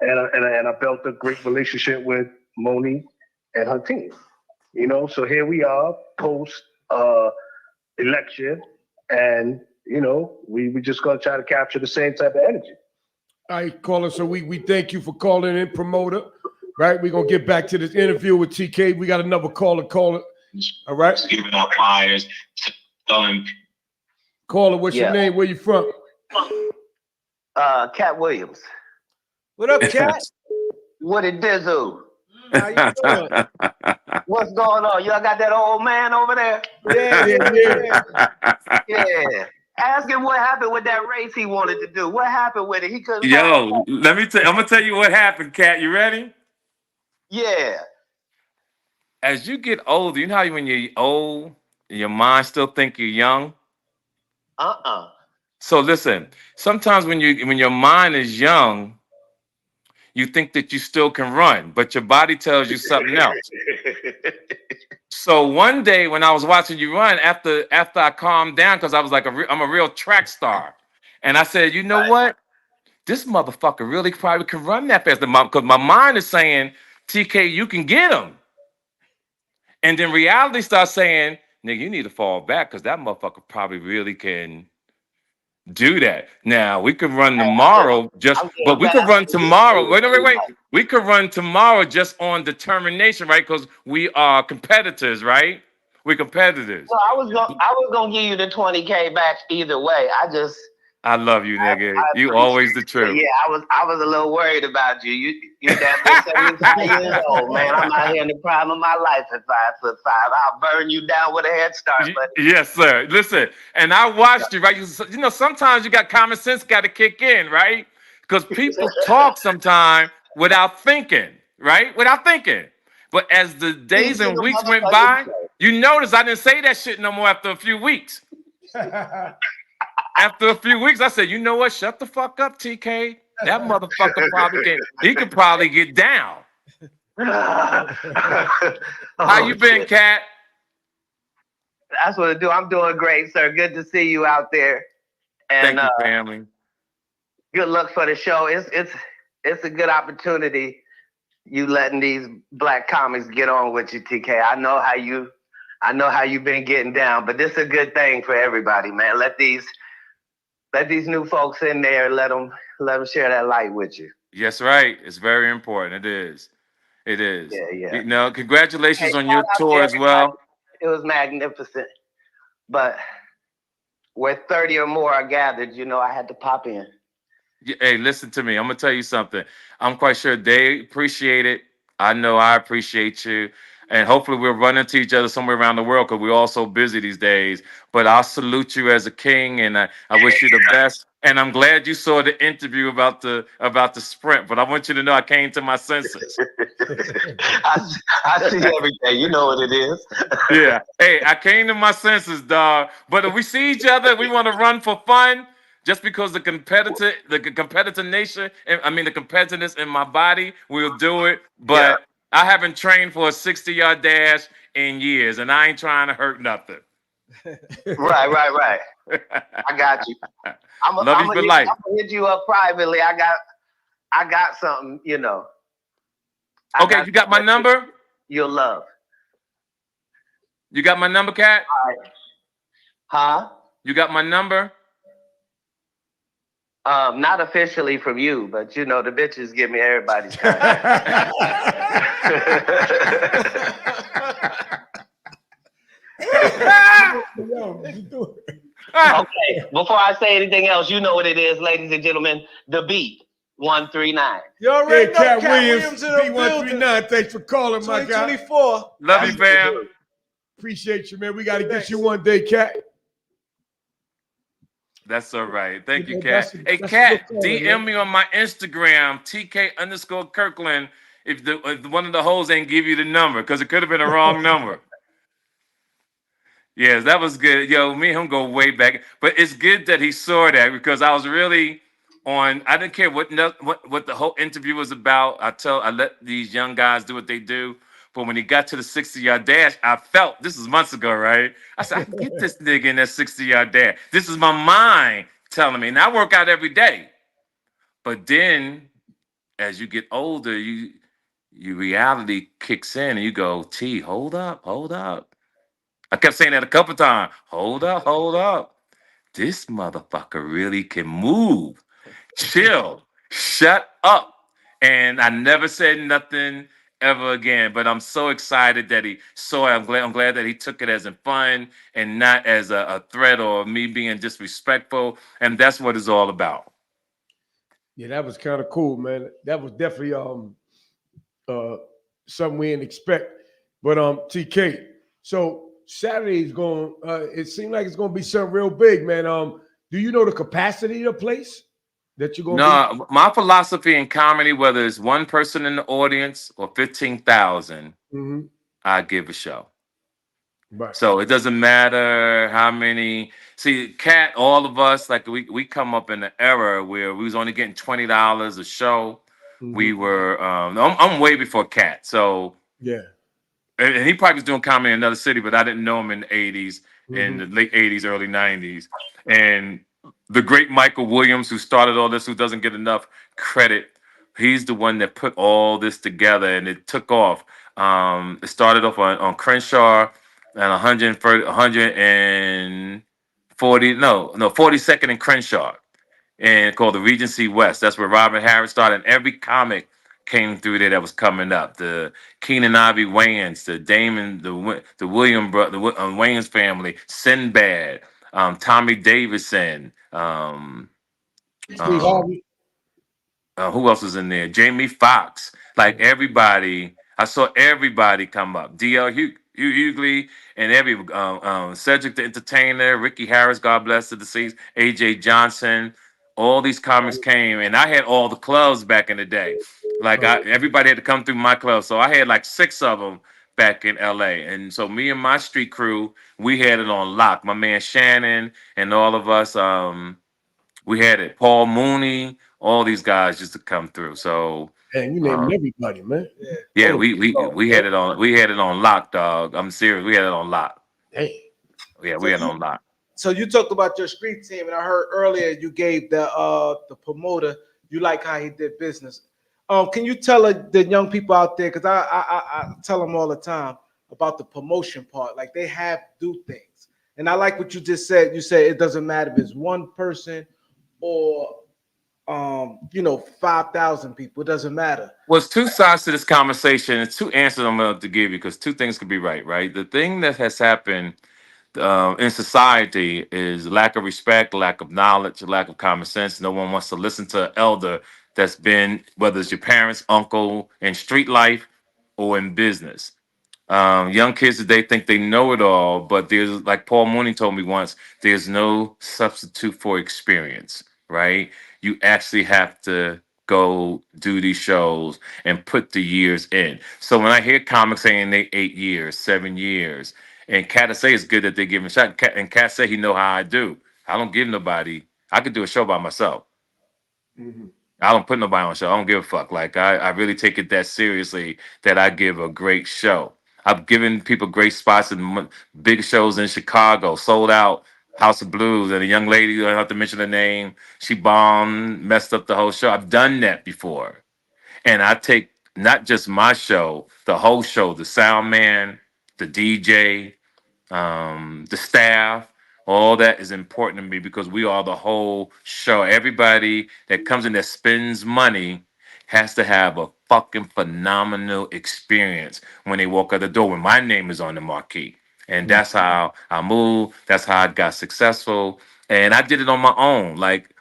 And I built a great relationship with Monique and her team. So here we are post election. And, we just gonna try to capture the same type of energy. All right, caller. So we thank you for calling in, promoter. Right, we're gonna get back to this interview with TK. We got another caller. All right. Giving out flyers, telling. Caller, what's your name? Where you from? Katt Williams. What up, Katt? What it dizzle? How you doing? What's going on? Y'all got that old man over there? Yeah. Ask him what happened with that race he wanted to do. What happened with it? He couldn't. Yo, let me tell. I'm gonna tell you what happened, Katt. You ready? Yeah. As you get older, you know how when you're old, your mind still think you're young. So listen, sometimes when your mind is young, you think that you still can run, but your body tells you something else. So one day when I was watching you run, after I calmed down, because I was like, I'm a real track star, and I said, you know what? This motherfucker really probably can run that fast. Because my mind is saying, TK, you can get him. And then reality starts saying, nigga, you need to fall back because that motherfucker probably really can do that. Now, we could run tomorrow but we could run tomorrow. Wait. We could run tomorrow just on determination, right? Because we are competitors, right? We're competitors. So I was gonna give you the 20K back either way. I love you, nigga. You always the truth. Yeah, I was a little worried about you. You that 75 years old, man. I'm out here in the prime of my life at 5'5". I'll burn you down with a head start. But yes, sir. Listen, and I watched you, right? Sometimes you got common sense got to kick in, right? Because people talk sometimes without thinking, right? Without thinking. But as the days and weeks went by, you notice I didn't say that shit no more after a few weeks. After a few weeks, I said, you know what? Shut the fuck up, TK. That motherfucker he could probably get down. How you been, Katt? That's what I do. I'm doing great, sir. Good to see you out there. And Thank you, family. Good luck for the show. It's a good opportunity. You letting these black comics get on with you, TK. I know how you've been getting down, but this is a good thing for everybody, man. Let these new folks in there. Let them share that light with you. Yes, right. It's very important. It is. It is. Yeah. You know, congratulations on your shout out tour to as well. It was magnificent. But where 30 or more are gathered, I had to pop in. Hey, listen to me. I'm gonna tell you something. I'm quite sure they appreciate it. I know I appreciate you. And hopefully we'll run into each other somewhere around the world because we're all so busy these days. But I'll salute you as a king, and I wish you the best. And I'm glad you saw the interview about the sprint. But I want you to know I came to my senses. I see everything. You know what it is. Yeah. Hey, I came to my senses, dog. But if we see each other, we want to run for fun. Just because the competitive nature, the competitiveness in my body, we'll do it. But I haven't trained for a 60-yard dash in years, and I ain't trying to hurt nothing. Right. I got you. Love you for life. I'm gonna hit you up privately. I got something, Okay, you got my number? You'll love. You got my number, Katt? All right. Huh? You got my number? Not officially from you, but the bitches give me everybody's contact. Okay, before I say anything else, you know what it is, ladies and gentlemen. The Beat 139. You already know Katt Katt Williams in the B139. Thanks for calling, my guy. 2024. Love you, fam. Appreciate you, man. We got to get you one day, Katt. That's all right. Thank you, Katt. Hey, Katt, DM me on my Instagram, TK _Kirkland, if one of the hoes ain't give you the number, because it could have been a wrong number. Yes, that was good. Yo, me and him go way back. But it's good that he saw that, because I was really on, I didn't care what the whole interview was about. I let these young guys do what they do. But when he got to the 60-yard dash, I felt, this is months ago, right? I said, I can get this nigga in that 60-yard dash. This is my mind telling me. And I work out every day. But then, as you get older, your reality kicks in and you go, T, hold up. I kept saying that a couple times. Hold up. This motherfucker really can move. Chill. Shut up. And I never said nothing ever again, but I'm so excited that he saw it. I'm glad that he took it as in fun and not as a threat or me being disrespectful. And that's what it's all about. Yeah, that was kind of cool, man. That was definitely something we didn't expect. But TK, so Saturday's going. It seems like it's going to be something real big, man. Do you know the capacity of the place that you're going to? No, my philosophy in comedy, whether it's one person in the audience or 15,000, I give a show. Right. So it doesn't matter how many. See, Katt, all of us, like we come up in an era where we was only getting $20 a show. We were. I'm way before Katt. So yeah. And he probably was doing comedy in another city, but I didn't know him in the 80s, in the late 80s, early 90s. And the great Michael Williams, who started all this, who doesn't get enough credit, he's the one that put all this together, and it took off. It started off on Crenshaw and 42nd and Crenshaw, and called the Regency West. That's where Robin Harris started, and every comic came through there that was coming up. The Keenan Ivory Wayans, the Damon, the William brother, the Wayans family, Sinbad, Tommy Davidson, Harvey. who else was in there? Jamie Foxx. Like everybody, I saw everybody come up. D.L. Hughley and every Cedric the Entertainer, Ricky Harris, God bless the deceased, A.J. Johnson. All these comics came, and I had all the clubs back in the day. Like everybody had to come through my club, so I had like 6 of them back in L.A. And so me and my street crew, we had it on lock. My man Shannon and all of us, we had it. Paul Mooney, all these guys used to come through. So and you named everybody, man. Yeah, we had it on lock, dog. I'm serious. We had it on lock. Hey. Yeah, we had on lock. So you talked about your street team, and I heard earlier you gave the promoter, you like how he did business. Can you tell the young people out there, because I tell them all the time about the promotion part, like they have to do things. And I like what you just said. You said it doesn't matter if it's one person or 5,000 people. It doesn't matter. Well, it's two sides to this conversation. It's two answers I'm going to give you because two things could be right, right? The thing that has happened in society is lack of respect, lack of knowledge, lack of common sense. No one wants to listen to an elder that's been, whether it's your parents, uncle, in street life or in business. Young kids today think they know it all, but there's, like Paul Mooney told me once, there's no substitute for experience, right? You actually have to go do these shows and put the years in. So when I hear comics saying they 8 years, 7 years, and Katt say it's good that they give him a shot, and Katt say he know how I do. I don't give nobody. I could do a show by myself. Mm-hmm. I don't put nobody on a show. I don't give a fuck. Like I really take it that seriously that I give a great show. I've given people great spots in big shows in Chicago, sold out House of Blues, and a young lady, I don't have to mention her name, she bombed, messed up the whole show. I've done that before. And I take not just my show, the whole show, the sound man, the DJ, the staff, all that is important to me because we are the whole show. Everybody that comes in that spends money has to have a fucking phenomenal experience when they walk out the door when my name is on the marquee. And that's how I move. That's how I got successful. And I did it on my own. Like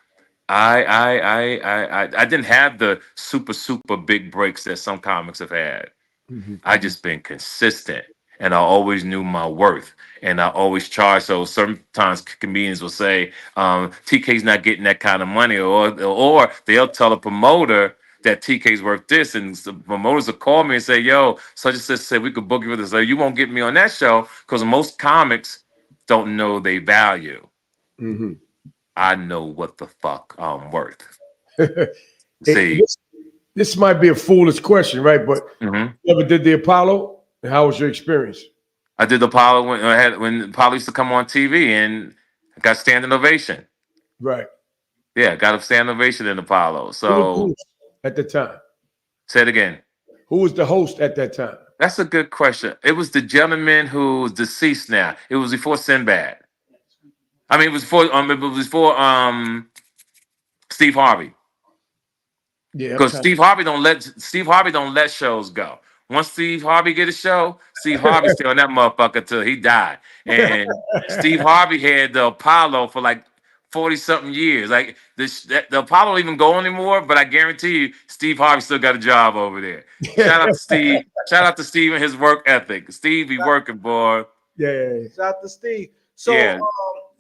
I didn't have the super big breaks that some comics have had. Mm-hmm. I just been consistent, and I always knew my worth, and I always charged. So sometimes comedians will say, "TK's not getting that kind of money," or they'll tell a promoter that TK's worth this, and the promoters will call me and say, "Yo, such and such said we could book you for this." So you won't get me on that show because most comics don't know they value. Mm-hmm. I know what the fuck I'm worth. See, this might be a foolish question, right? But you ever did the Apollo? And how was your experience? I did the Apollo when Apollo used to come on TV, and I got standing ovation. Right. Yeah, got a standing ovation in Apollo. So who was the host at the time? Say it again. Who was the host at that time? That's a good question. It was the gentleman who's deceased now. It was before Sinbad. I mean, it was before Steve Harvey. Yeah, because Steve Harvey don't let shows go. Once Steve Harvey get a show, Steve Harvey stay on that motherfucker till he died. And Steve Harvey had the Apollo for like 40-something years. Like the Apollo don't even go anymore, but I guarantee you, Steve Harvey still got a job over there. Shout out to Steve. Shout out to Steve and his work ethic. Steve be working, boy. Yeah. Shout out to Steve. So yeah.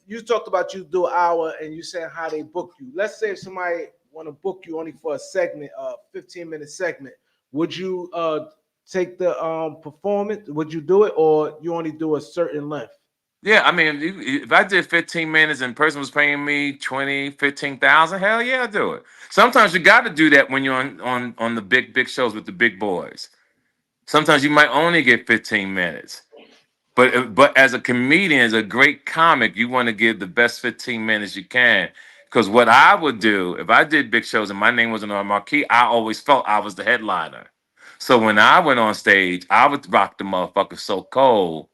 You talked about you do an hour, and you said how they book you. Let's say if somebody want to book you only for a segment, 15-minute segment, would you take the performance? Would you do it, or you only do a certain length? Yeah, I mean, if I did 15 minutes and person was paying me 20, 15,000, hell yeah, I'd do it. Sometimes you got to do that when you're on the big shows with the big boys. Sometimes you might only get 15 minutes. But as a comedian, as a great comic, you want to give the best 15 minutes you can. Because what I would do, if I did big shows and my name wasn't on marquee, I always felt I was the headliner. So when I went on stage, I would rock the motherfucker so cold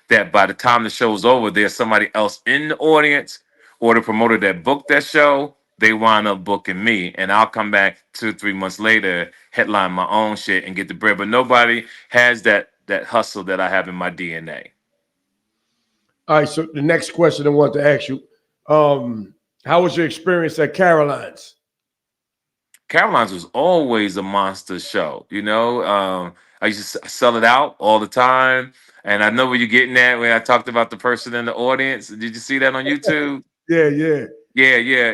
that by the time the show's over, there's somebody else in the audience or the promoter that booked that show, they wind up booking me. And I'll come back 2-3 months later, headline my own shit and get the bread. But nobody has that hustle that I have in my DNA. All right, so the next question I want to ask you, how was your experience at Caroline's? Caroline's was always a monster show. You know, I used to sell it out all the time. And I know where you're getting at when I talked about the person in the audience. Did you see that on YouTube? Yeah.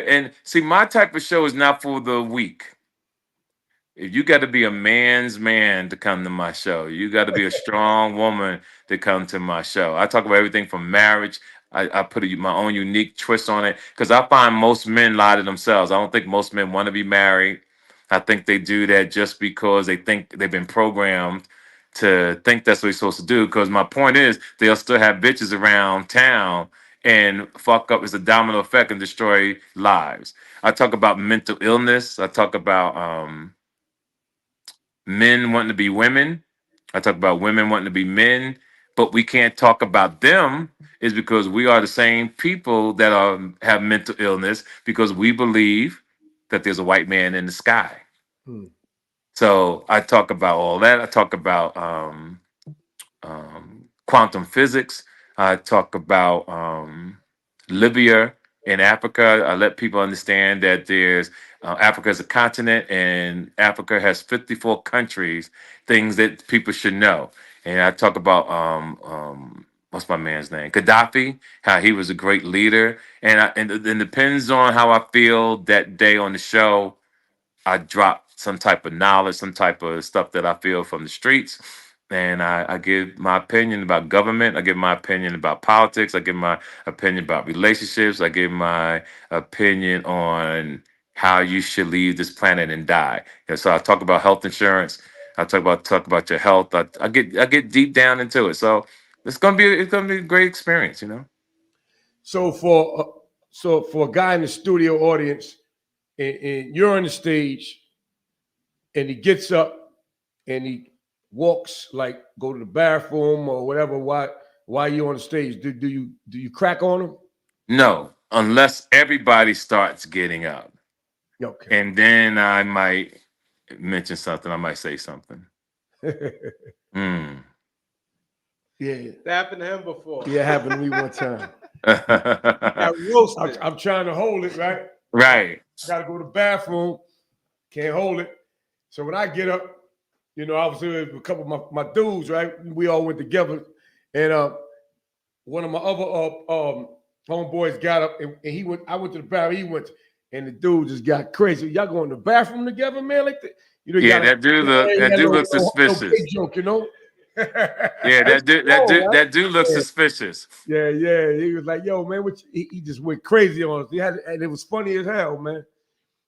And see, my type of show is not for the weak. If you got to be a man's man to come to my show, you got to be a strong woman to come to my show. I talk about everything from marriage. I put my own unique twist on it because I find most men lie to themselves. I don't think most men want to be married. I think they do that just because they think they've been programmed to think that's what you're supposed to do. Because my point is, they'll still have bitches around town and fuck up. It's a domino effect and destroy lives. I talk about mental illness. I talk about men wanting to be women. I talk about women wanting to be men. But we can't talk about them is because we are the same people that have mental illness because we believe that there's a white man in the sky. So I talk about all that. I talk about quantum physics. I talk about Libya in Africa. I let people understand that there's Africa is a continent and Africa has 54 countries, things that people should know. And I talk about what's my man's name? Gaddafi, how he was a great leader. And it depends on how I feel that day on the show. I drop some type of knowledge, some type of stuff that I feel from the streets. And I give my opinion about government. I give my opinion about politics. I give my opinion about relationships. I give my opinion on how you should leave this planet and die. And so I talk about health insurance. I talk about your health. I get deep down into it. So it's gonna be a great experience, you know. So for a guy in the studio audience, and you're on the stage, and he gets up and he walks, like go to the bathroom or whatever, while you're on the stage, do you crack on him? No, unless everybody starts getting up. Okay. And then I might mention something. I might say something. Yeah. That happened to him before. Yeah, it happened to me one time. Got roasted. I'm trying to hold it, right? Right. I gotta go to the bathroom. Can't hold it. So when I get up, you know, I was with a couple of my dudes, right? We all went together. And one of my other homeboys got up and he went. I went to the bathroom, he went, and the dude just got crazy. Y'all going to the bathroom together, man? Like that? You know, Yeah, that dude looks suspicious. No joke, you know? Yeah, that dude looks suspicious. Yeah. He was like, "Yo, man," he just went crazy on us. And it was funny as hell, man.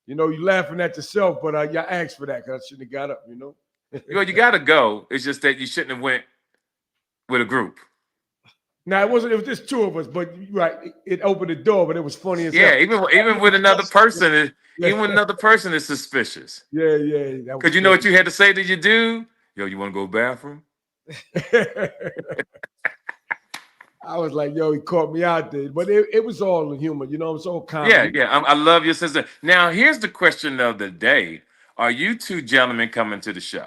You know, you laughing at yourself, but y'all asked for that because I shouldn't have got up. You know. Well, you got to go. It's just that you shouldn't have went with a group. Now it wasn't. It was just two of us, but right, it opened the door. But it was funny as hell. Yeah, even with another person, even with another person is suspicious. Yeah. Because you know what you had to say to your dude? Yo, you want to go to the bathroom? I was like, yo, he caught me out there, but it was all humor, you know. It's all comedy. Yeah. I love your sister. Now, here's the question of the day: are you two gentlemen coming to the show?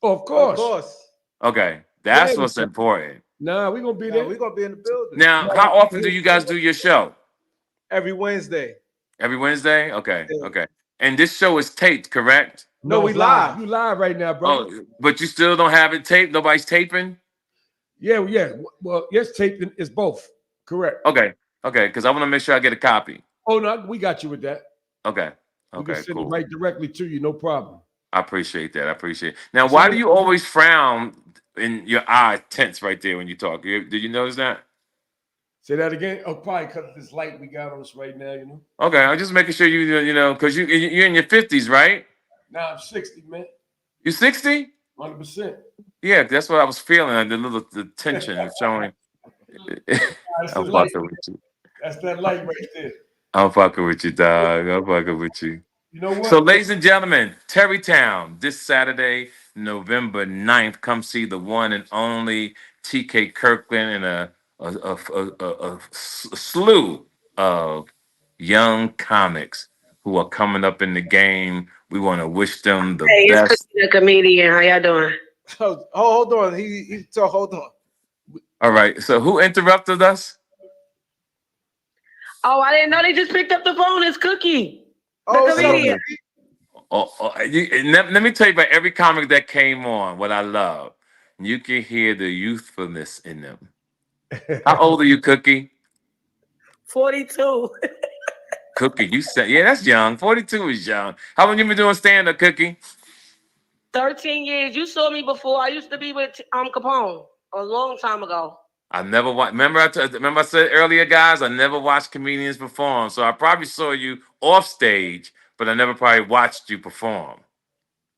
Oh, of course. Of course. Okay, that's what's important. Nah, we're gonna be there. We're gonna be in the building. Now, how often do you guys do your show? Every Wednesday. Every Wednesday? Okay. And this show is taped, correct? No, we live. You live right now, bro. Oh, but you still don't have it taped? Nobody's taping? Yeah. Well, yes, taped is both. Correct. Okay, because I want to make sure I get a copy. Oh no, we got you with that. Okay, We can send cool. it right directly to you, no problem. I appreciate that. Now, why do you always frown in your eye tense right there when you talk? Did you notice that? Say that again. Oh, probably because of this light we got on us right now, you know. Okay, I'm just making sure you know, because you're in your 50s, right? Nah, I'm 60, man. You 60? 100%. Yeah, that's what I was feeling. The tension of showing. I'm fucking with you. That's that light right there. I'm fucking with you, dog. I'm fucking with you. You know what? So, ladies and gentlemen, Terrytown, this Saturday, November 9th, come see the one and only TK Kirkland and a slew of young comics who are coming up in the game. We want to wish them the best. It's the comedian. How y'all doing? Oh, hold on. Hold on. All right. So who interrupted us? Oh, I didn't know they just picked up the phone. It's Cookie. Oh, comedian. Let me tell you about every comic that came on. What I love, you can hear the youthfulness in them. How old are you, Cookie? 42. Cookie, you said, yeah, that's young. 42 is young. How long you been doing stand-up, Cookie? 13 years. You saw me before. I used to be with Capone a long time ago. I never watched. Remember I said earlier, guys, I never watched comedians perform. So I probably saw you off stage, but I never probably watched you perform.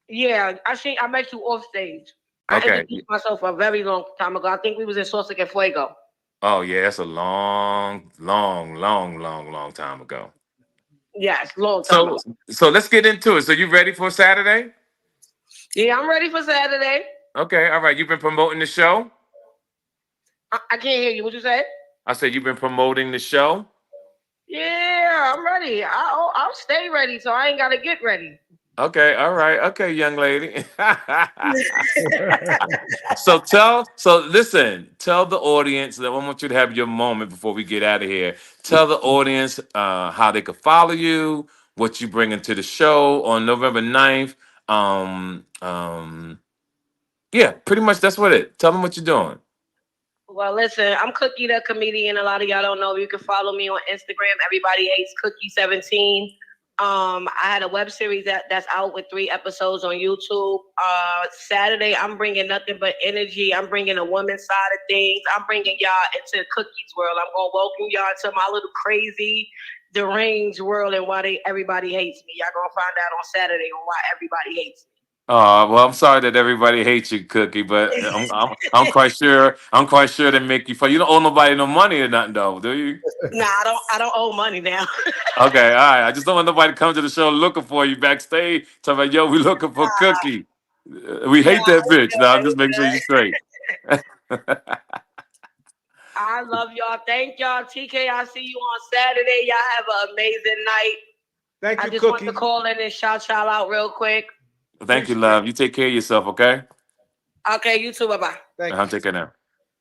Yeah, I met you off stage. I Okay. introduced myself a very long time ago. I think we was in Sauce and Fuego. Oh yeah, that's a long time ago. Yes, long time ago. So let's get into it. So you ready for Saturday? Yeah, I'm ready for Saturday. Okay, all right. You've been promoting the show? I can't hear you. What you say? I said you've been promoting the show? Yeah, I'm ready. I'll stay ready, so I ain't gotta get ready. Okay, all right. Okay, young lady. Listen, tell the audience that I want you to have your moment before we get out of here. Tell the audience how they could follow you, what you bring into the show on November 9th. Yeah, pretty much that's what it. Tell them what you're doing. Well, listen, I'm Cookie the comedian. A lot of y'all don't know. You can follow me on Instagram. Everybody hates Cookie17. I had a web series that's out with 3 episodes on YouTube. Saturday, I'm bringing nothing but energy. I'm bringing a woman's side of things. I'm bringing y'all into Cookie's world. I'm gonna welcome y'all to my little crazy, deranged world and why everybody hates me. Y'all gonna find out on Saturday on why everybody hates me. Well, I'm sorry that everybody hates you, Cookie, but I'm quite sure they make you fun. You don't owe nobody no money or nothing, though, do you? Nah, I don't owe money now. Okay, all right. I just don't want nobody to come to the show looking for you backstage. Talking about, yo, we looking for Cookie. We hate that bitch. No, I'm just making sure you're straight. I love y'all. Thank y'all. TK, I'll see you on Saturday. Y'all have an amazing night. Thank you, I just Cookie. want to call in and shout y'all out real quick. Thank you, love. You take care of yourself, okay? Okay, you too. Bye-bye. Thank I'll you. take care now.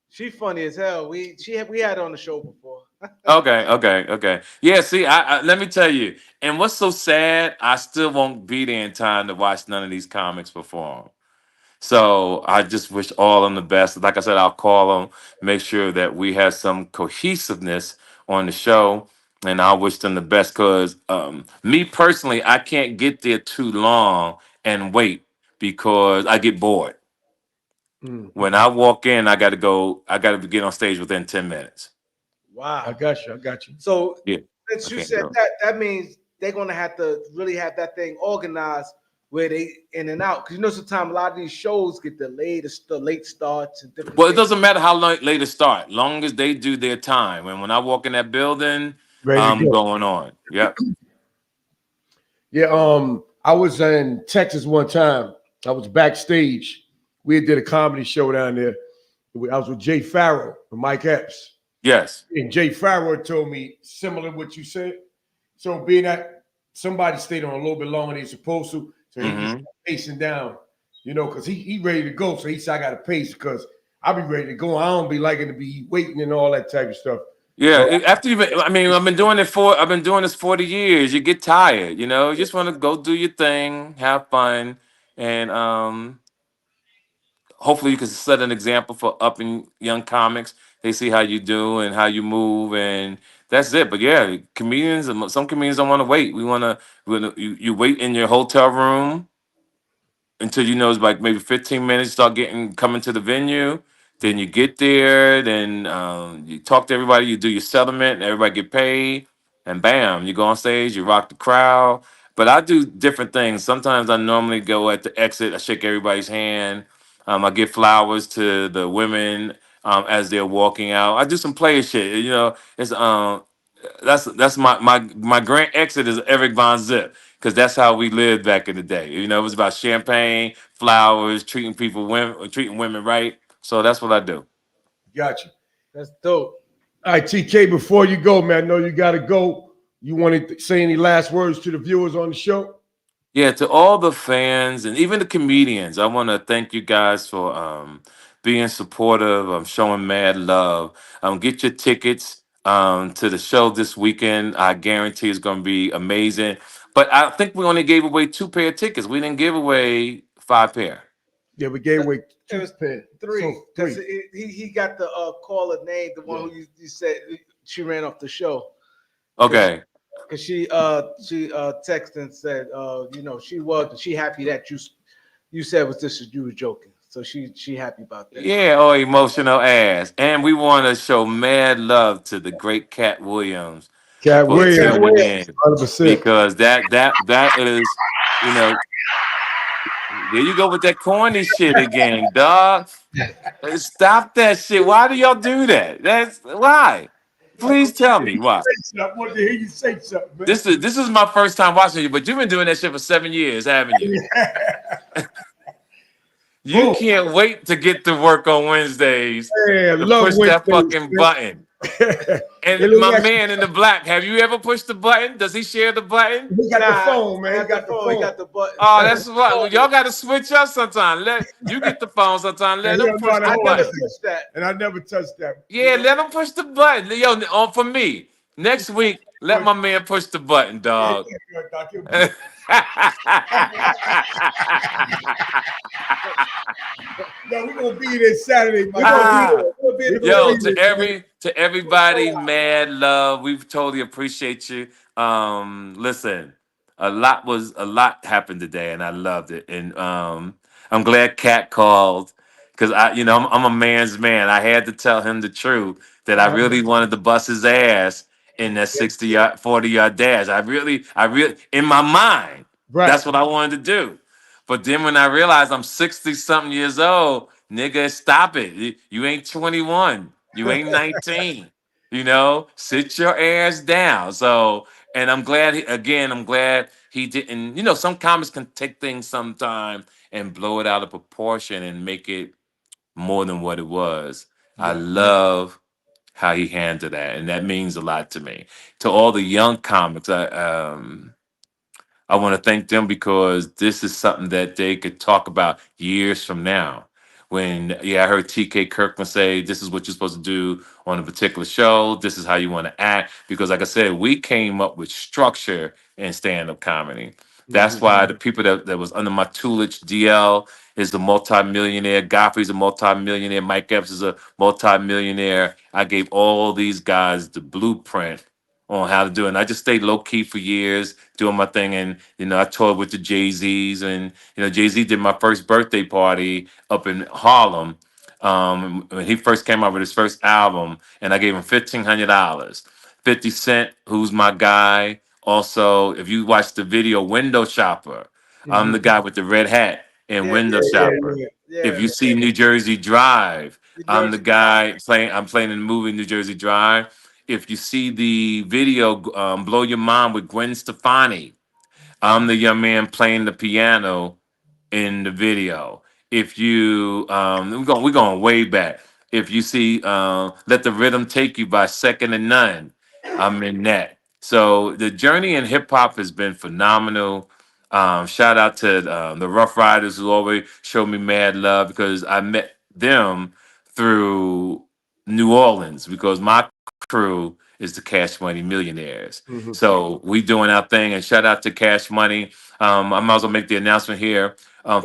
She funny as hell. We had her on the show before. Okay. Yeah, see, I let me tell you, and what's so sad, I still won't be there in time to watch none of these comics perform. So I just wish all of them the best. Like I said, I'll call them, make sure that we have some cohesiveness on the show, and I wish them the best. Because me personally, I can't get there too long and wait because I get bored. When I walk in, I got to go. I got to get on stage within 10 minutes. Wow. I got you. So Yeah, since I you can't said go. that means they're gonna have to really have that thing organized where they in and out. Because you know sometimes a lot of these shows get the late starts and different Well, it things. doesn't matter how late it start, long as they do their time. And when I walk in that building, I'm going on. Yep. Yeah, I was in Texas one time. I was backstage. We did a comedy show down there. I was with Jay Farrow and Mike Epps. Yes. And Jay Farrow told me similar to what you said. So being that somebody stayed on a little bit longer than they're supposed to, so he just pacing down, because he ready to go. So he said, I got to pace because I'll be ready to go. I don't be liking to be waiting and all that type of stuff. Yeah, after I've been doing this 40 years. You get tired, you just want to go do your thing, have fun, and hopefully you can set an example for up and young comics. They see how you do and how you move, and that's it. But yeah, some comedians don't want to wait. You wait in your hotel room until it's like maybe 15 minutes, coming to the venue. Then you get there, then you talk to everybody, you do your settlement, and everybody get paid, and bam, you go on stage, you rock the crowd. But I do different things. Sometimes I normally go at the exit, I shake everybody's hand, I give flowers to the women as they're walking out. I do some player shit. It's that's my grand exit is Eric Von Zip, because that's how we lived back in the day. It was about champagne, flowers, treating women right. So that's what I do. Gotcha. That's dope. All right, TK, before you go, man, I know you got to go. You want to say any last words to the viewers on the show? Yeah, to all the fans and even the comedians, I want to thank you guys for being supportive, showing mad love. Get your tickets to the show this weekend. I guarantee it's going to be amazing. But I think we only gave away 2 pair of tickets. We didn't give away 5 pair. Yeah, we gave away 2 pair. 3. So 3. He got the caller name, the one who you said she ran off the show. Okay. Because she texted and said, she happy that you said you were joking. So she happy about that. Yeah, emotional ass. And we want to show mad love to the great Katt Williams. Katt Williams, 100%. Because that is, There you go with that corny shit again, dog. Stop that shit. Why do y'all do that? That's why. Please tell me why. I wanted to hear you say something, man. This is my first time watching you, but you've been doing that shit for 7 years, haven't you? You can't wait to get to work on Wednesdays to push that fucking button. And my man in the black, have you ever pushed the button? Does he share the button? He got the phone, man. He got the phone. He got the button. Oh, that's what y'all got to switch up sometime. Let you get the phone sometime. Let him push the button. And I never touched that. Yeah, let him push the button. Yo, for me, next week, let my man push the button, dog. No, we're gonna be there Saturday. Yo, to everybody, mad love. We totally appreciate you. Listen, a lot happened today, and I loved it. And I'm glad Katt called because I'm a man's man. I had to tell him the truth that I really wanted to bust his ass in that 40-yard dash. I really, in my mind, that's what I wanted to do. But then when I realized I'm 60-something years old, nigga, stop it. You ain't 21. You ain't 19. Sit your ass down. So, and I'm glad, I'm glad he didn't, some comics can take things sometime and blow it out of proportion and make it more than what it was. Yeah. I love how he handled that, and that means a lot to me. To all the young comics, I want to thank them because this is something that they could talk about years from now. When I heard TK Kirkland say, this is what you're supposed to do on a particular show. This is how you want to act. Because like I said, we came up with structure in stand-up comedy. That's why the people that was under my tutelage, DL is a multimillionaire. Godfrey's a multimillionaire. Mike Epps is a multimillionaire. I gave all these guys the blueprint on how to do it. And I just stayed low key for years doing my thing. And, I toured with the Jay-Z's and, Jay-Z did my first birthday party up in Harlem. When he first came out with his first album, and I gave him $1,500. 50 Cent, who's my guy. Also, if you watch the video Window Shopper, I'm the guy with the red hat in Window Shopper. If you see New Jersey Drive, I'm the guy I'm playing in the movie New Jersey Drive. If you see the video Blow Your Mind with Gwen Stefani, I'm the young man playing the piano in the video. If you we're going way back. If you see Let the Rhythm Take You by Second and None, I'm in that. So the journey in hip hop has been phenomenal. Shout out to the Rough Riders who always show me mad love because I met them through New Orleans because my crew is the Cash Money Millionaires. So we doing our thing, and shout out to Cash Money. I might as well make the announcement here.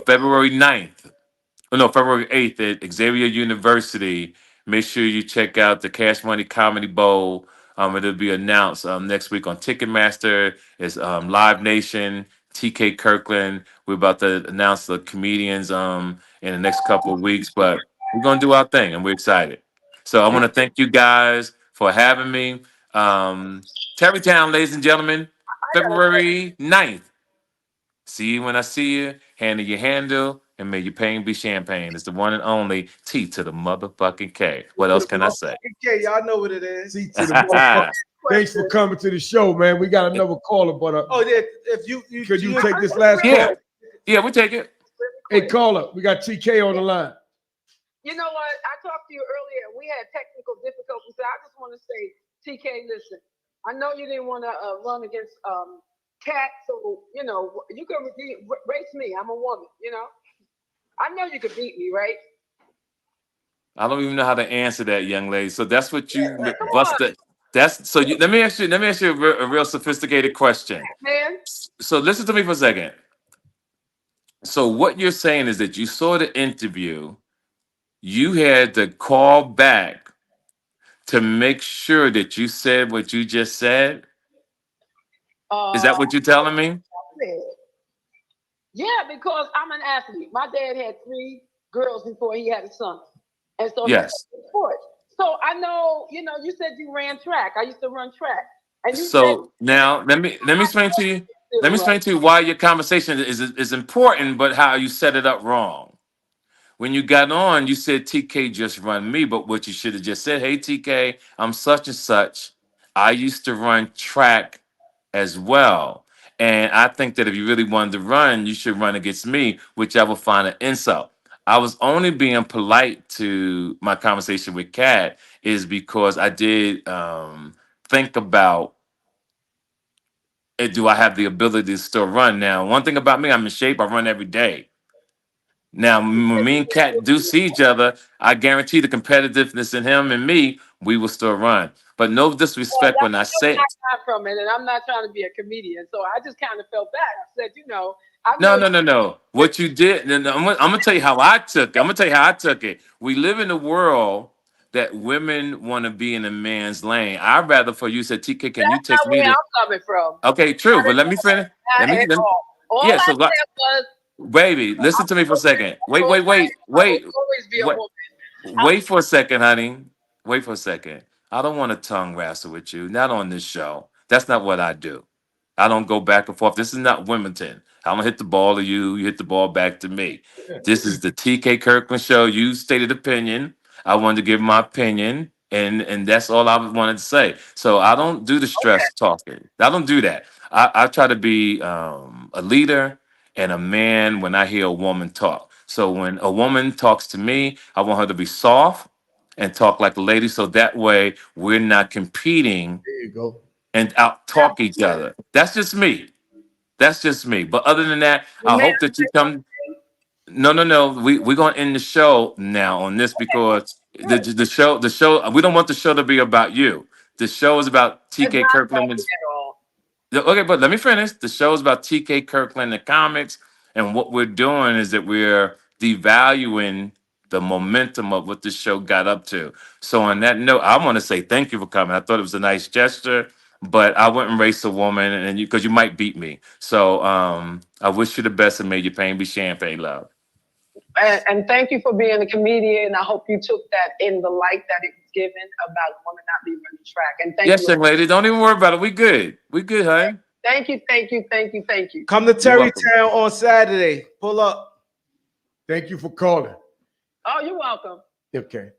February 8th at Xavier University. Make sure you check out the Cash Money Comedy Bowl. It'll be announced next week on Ticketmaster. It's Live Nation, TK Kirkland. We're about to announce the comedians in the next couple of weeks, but we're going to do our thing, and we're excited. So I want to thank you guys for having me. Terrytown, ladies and gentlemen, February 9th. See you when I see you. Handle your handle, and may your pain be champagne. It's the one and only T to the motherfucking K. What else can I say? K, y'all know what it is. T to the motherfucking. Thanks for coming to the show, man. We got another caller, but if you could you take this last call? Yeah, we take it. Hey, caller, we got TK on the line. You know what? I talked to you earlier. We had technical difficulties. So I just want to say, TK, listen. I know you didn't want to run against Katt, so you can race me. I'm a woman. I know you could beat me, right? I don't even know how to answer that, young lady. So that's what you busted. Let me ask you a real sophisticated question. Man. So listen to me for a second. So what you're saying is that you saw the interview, you had to call back to make sure that you said what you just said? Is that what you're telling me? Yeah, because I'm an athlete. My dad had 3 girls before he had a son. And so yes. Sports. So I know, you said you ran track. I used to run track. And so now let me explain to you. let me explain to you why your conversation is important, but how you set it up wrong. When you got on, you said TK just run me, but what you should have just said, hey TK, I'm such and such. I used to run track as well. And I think that if you really wanted to run, you should run against me, which I would find an insult. I was only being polite to my conversation with Katt is because I did think about do I have the ability to still run? Now, one thing about me, I'm in shape. I run every day. Now, when me and Katt do see each other, I guarantee the competitiveness in him and me, we will still run. But no disrespect when I say it. From it, and I'm not trying to be a comedian, so I just kind of felt bad. I said, No. What you did, I'm gonna tell you how I took it. I'm gonna tell you how I took it. We live in a world that women want to be in a man's lane. I'd rather for you said, TK, can you take me where to? I'm coming from. Okay, true, but let me finish. All Yeah, I so said was, baby, listen to me for a second. Wait. always be a woman. Wait for a second, honey. Wait for a second. I don't want to tongue wrestle with you. Not on this show. That's not what I do. I don't go back and forth. This is not Wilmington. I don't hit the ball to you. You hit the ball back to me. This is the TK Kirkland show. You stated opinion. I wanted to give my opinion, and that's all I wanted to say. So I don't do the stress talking. I don't do that. I try to be a leader and a man when I hear a woman talk. So when a woman talks to me, I want her to be soft and talk like a lady. So that way we're not competing There you go. and out talk each other. That's just me. That's just me. But other than that, I hope that you come. No. We're gonna end the show now on this because the show we don't want the show to be about you. The show is about TK Kirkland. Okay, but let me finish. The show is about TK Kirkland, the comics, and what we're doing is that we're devaluing the momentum of what this show got up to. So on that note, I want to say thank you for coming. I thought it was a nice gesture, but I wouldn't race a woman, and because you might beat me. So I wish you the best and may your pain be champagne, love. And thank you for being a comedian. I hope you took that in the light that it was given about women not being running track. And thank Yes, you. young lady. Don't even worry about it. We good. We good, honey. Thank you. Come to Terrytown on Saturday. Pull up. Thank you for calling. Oh, you're welcome. Okay.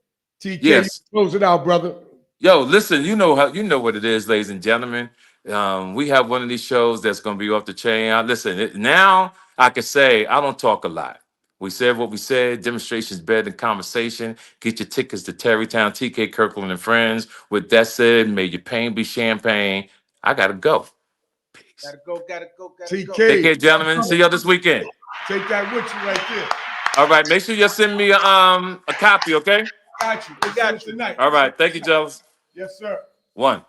TK, Yes. Close it out, brother. Yo, listen, you know what it is, ladies and gentlemen. We have one of these shows that's going to be off the chain. Listen, now I can say I don't talk a lot. We said what we said. Demonstration is better than conversation. Get your tickets to Terrytown, TK Kirkland and Friends. With that said, may your pain be champagne. I got to go. Peace. Gotta go. TK. Take care, gentlemen. See y'all this weekend. Take that with you right there. All right. Make sure you send me a copy, okay? Got you. We got you tonight. All right. Thank you, Jealous. Yes, sir. One.